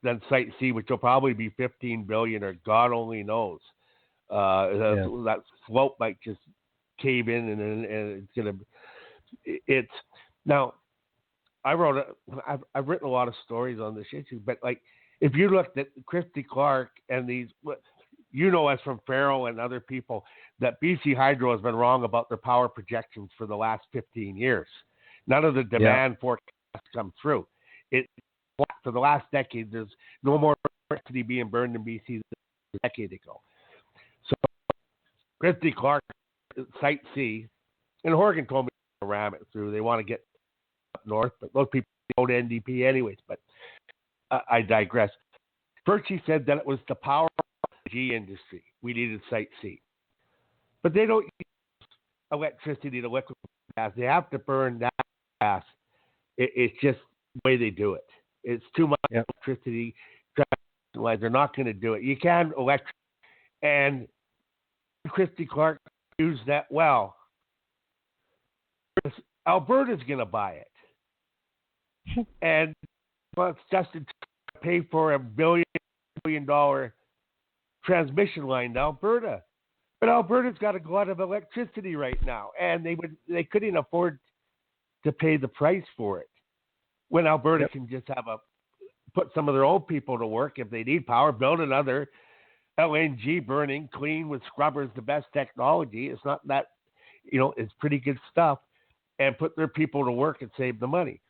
than Site C, which will probably be $15 billion, or God only knows. That slope might just cave in, and it's going to. Now, I've written a lot of stories on this issue, but like if you looked at Christy Clark and these, us from Farrell and other people, that BC Hydro has been wrong about their power projections for the last 15 years. None of the demand forecasts come through. For the last decade, there's no more electricity being burned in BC than a decade ago. So Christy Clark, Site C, and Horgan told me to ram it through. They want to get up north, but those people go to NDP anyways. But I digress. First, she said that it was the power of the LNG industry. We needed Site C. But they don't use electricity to liquefy gas. They have to burn that gas. It's just the way they do it. It's too much electricity. They're not going to do it. You can electric. And Christy Clark used that well. Alberta's going to buy it. And it's just to pay for $1 billion transmission line to Alberta. But Alberta's got a glut of electricity right now, and they couldn't afford to pay the price for it. When Alberta can just put some of their own people to work if they need power, build another LNG burning, clean with scrubbers, the best technology. It's not that, it's pretty good stuff, and put their people to work and save the money.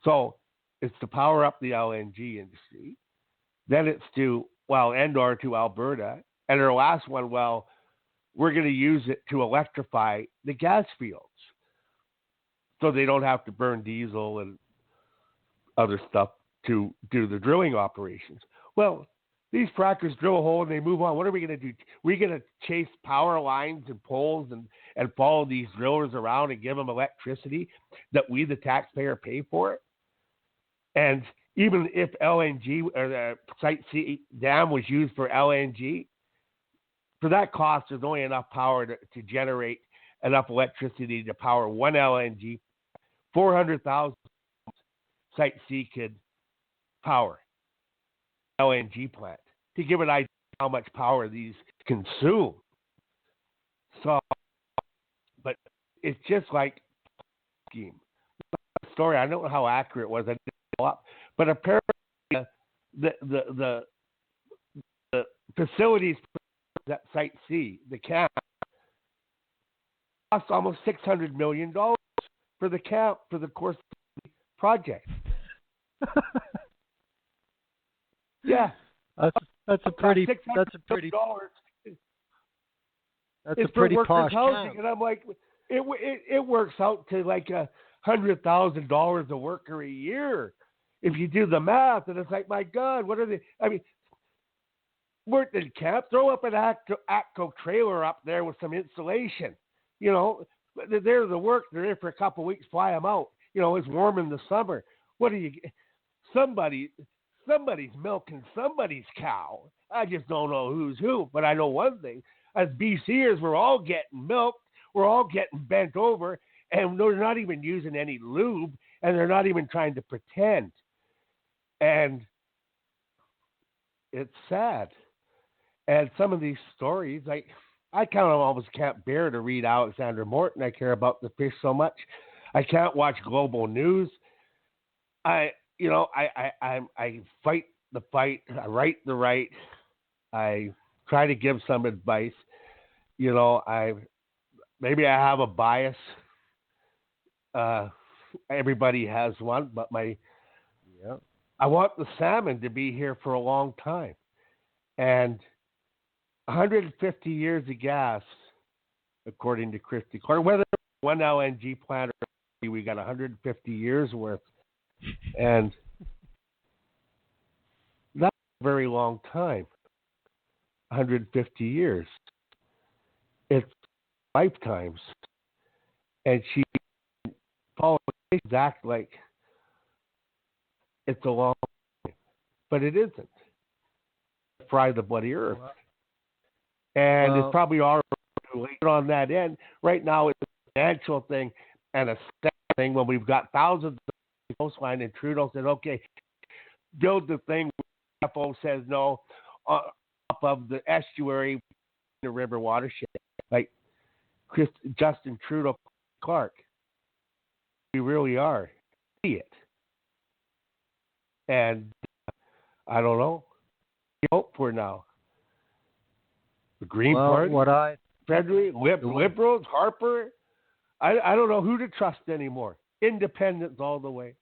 So it's to power up the LNG industry. Then it's to Alberta. And our last one, we're going to use it to electrify the gas fields so they don't have to burn diesel and other stuff to do the drilling operations. Well, these frackers drill a hole and they move on. What are we going to do? We're going to chase power lines and poles and follow these drillers around and give them electricity that we, the taxpayer, pay for it? And even if LNG or the Site C dam was used for LNG, for that cost, there's only enough power to generate enough electricity to power one LNG. 400,000 Site C could power LNG plant. To give an idea, how much power these consume. So, but it's just like scheme. Story. I don't know how accurate it was. I didn't know up, but apparently the facilities that Site C, the camp, cost almost $600 million for the camp for the course of the project. Yeah, that's a pretty posh housing, camp. and I'm like, it works out to like $100,000 a worker a year if you do the math. And it's like, my God, what are they? I mean, work in camp, throw up an ATCO trailer up there with some insulation. You know, they're the work. They're in for a couple of weeks, fly them out. You know, it's warm in the summer. What do you? Somebody's milking somebody's cow. I just don't know who's who, but I know one thing: as BCers, we're all getting milked. We're all getting bent over, and they're not even using any lube, and they're not even trying to pretend. And it's sad. And some of these stories, like, I kind of almost can't bear to read Alexander Morton. I care about the fish so much. I can't watch global news. I fight the fight. I write the right. I try to give some advice. You know, maybe I have a bias. Everybody has one, but I want the salmon to be here for a long time. And 150 years of gas, according to Christy Clark, whether one LNG plant or we got 150 years worth. And that's a very long time. 150 years. It's lifetimes. And politicians act like it's a long time, but it isn't. Fry the bloody earth. And it's probably already later on that end. Right now, it's a financial thing and a staff thing when we've got thousands of coastline, and Trudeau said, okay, build the thing. FO says no, off of the estuary, the river watershed. Like Justin Trudeau Clark. We really are. Idiot. And I don't know. Hope for now. The Green Party, Federally, Liberals, Harper. I don't know who to trust anymore. Independents all the way.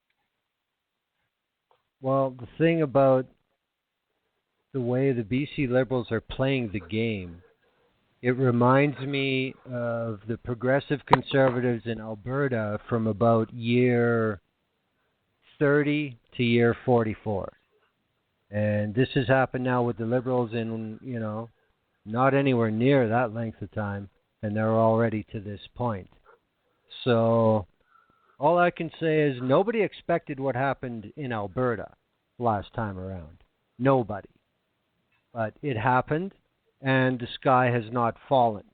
Well, the thing about the way the BC Liberals are playing the game, it reminds me of the progressive Conservatives in Alberta from about year 30 to year 44. And this has happened now with the Liberals in, not anywhere near that length of time, and they're already to this point. So all I can say is nobody expected what happened in Alberta last time around. Nobody. But it happened, and the sky has not fallen.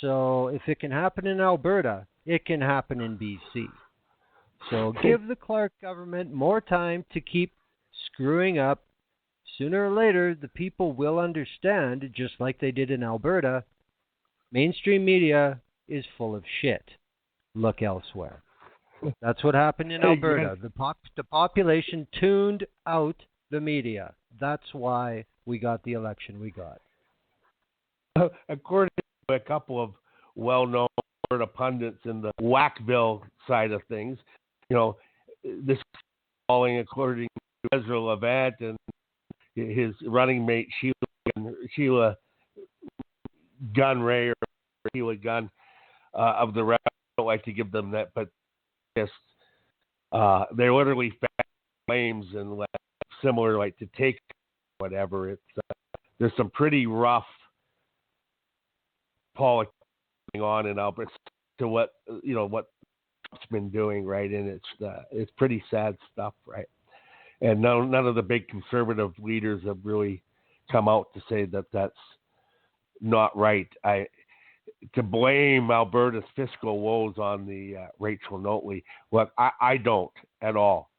So if it can happen in Alberta, it can happen in BC. So give the Clark government more time to keep screwing up. Sooner or later, the people will understand, just like they did in Alberta, mainstream media is full of shit. Look elsewhere. That's what happened in Alberta. The population tuned out the media. That's why we got the election we got. According to a couple of well-known Alberta pundits in the Whackville side of things, this is falling according to Ezra Levant and his running mate Sheila Gunn Ray or Sheila Gunn of the rest. I don't like to give them that, but just they're literally flames and similar, like to take whatever. It's there's some pretty rough politics going on in Alberta to what Trump's been doing, right? And it's pretty sad stuff, right? And none of the big conservative leaders have really come out to say that that's not right. To blame Alberta's fiscal woes on the Rachel Notley, look, I don't at all.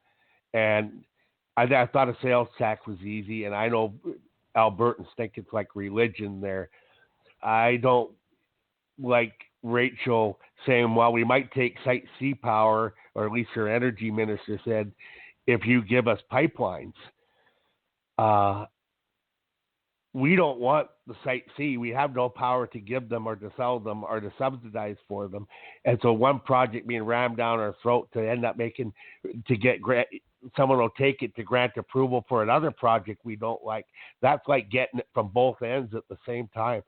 And I thought a sales tax was easy, and I know Albertans think it's like religion there. I don't like Rachel saying, well, we might take Site C power, or at least her energy minister said, if you give us pipelines. We don't want the Site C. We have no power to give them or to sell them or to subsidize for them. And so one project being rammed down our throat to end up making, to get grant, someone will take it to grant approval for another project we don't like. That's like getting it from both ends at the same time.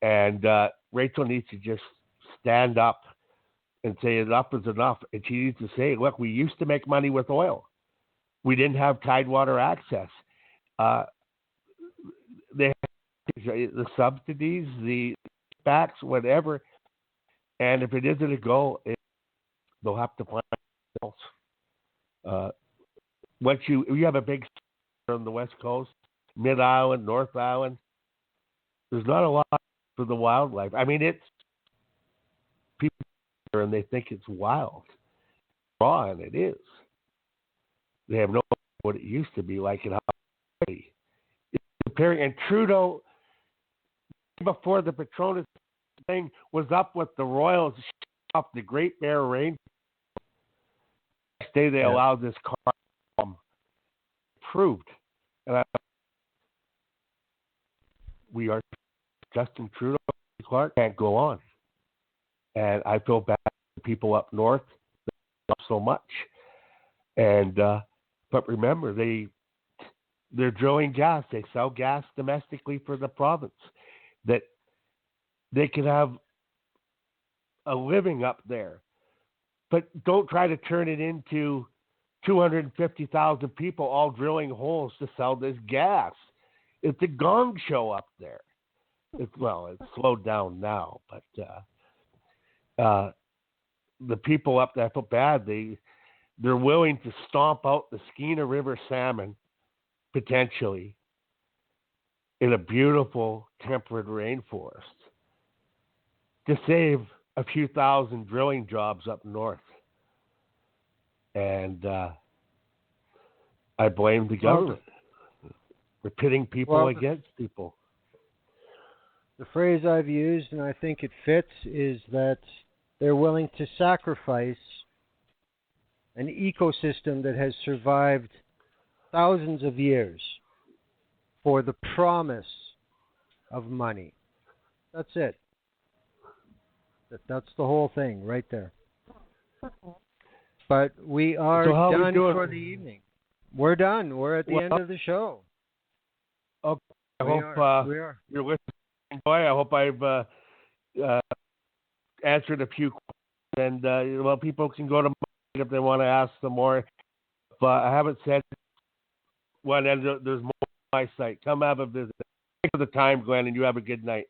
And Rachel needs to just stand up and say enough is enough. And she needs to say, look, we used to make money with oil. We didn't have Tidewater access. They have the subsidies, the backs, whatever. And if it isn't a go, they'll have to find something else. Once you have a big on the West Coast, Mid Island, North Island, there's not a lot for the wildlife. I mean, it's people there and they think it's wild, raw, and it is. They have no idea what it used to be like and how it's comparing. And Trudeau, before the Petronas thing, was up with the Royals off the Great Bear Range. They allowed this car approved. And we are Justin Trudeau, Clark can't go on. And I feel bad for people up north so much. And but remember, they're drilling gas. They sell gas domestically for the province. That they can have a living up there. But don't try to turn it into 250,000 people all drilling holes to sell this gas. It's a gong show up there. It's slowed down now, but the people up there, I feel bad. They're willing to stomp out the Skeena River salmon, potentially, in a beautiful temperate rainforest to save a few thousand drilling jobs up north. And I blame the government. We're pitting people against people. The phrase I've used, and I think it fits, is that they're willing to sacrifice an ecosystem that has survived thousands of years for the promise of money. That's it. That's the whole thing right there. But we are done for the evening. We're done. We're at the end of the show. Okay. I hope you're listening. I hope I've answered a few questions. And people can go to my site if they want to ask some more. But I haven't said one. And there's more on my site. Come have a visit. Thanks for the time, Glenn, and you have a good night.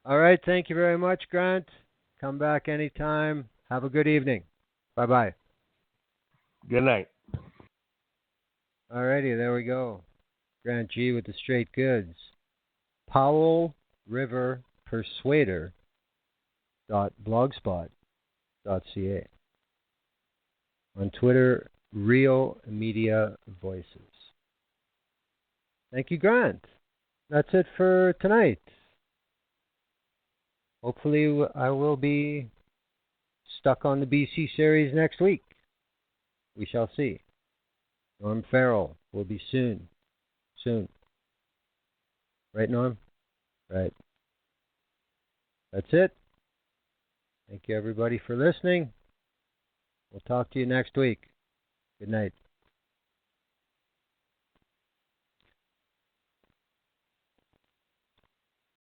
All right. Thank you very much, Grant. Come back anytime. Have a good evening. Bye-bye. Good night. All righty. There we go. Grant G with the straight goods. Powell River Persuader.blogspot.ca. On Twitter, Rio Media Voices. Thank you, Grant. That's it for tonight. Hopefully I will be stuck on the BC series next week. We shall see. Norm Farrell will be soon. Right, Norm? Right. That's it. Thank you, everybody, for listening. We'll talk to you next week. Good night.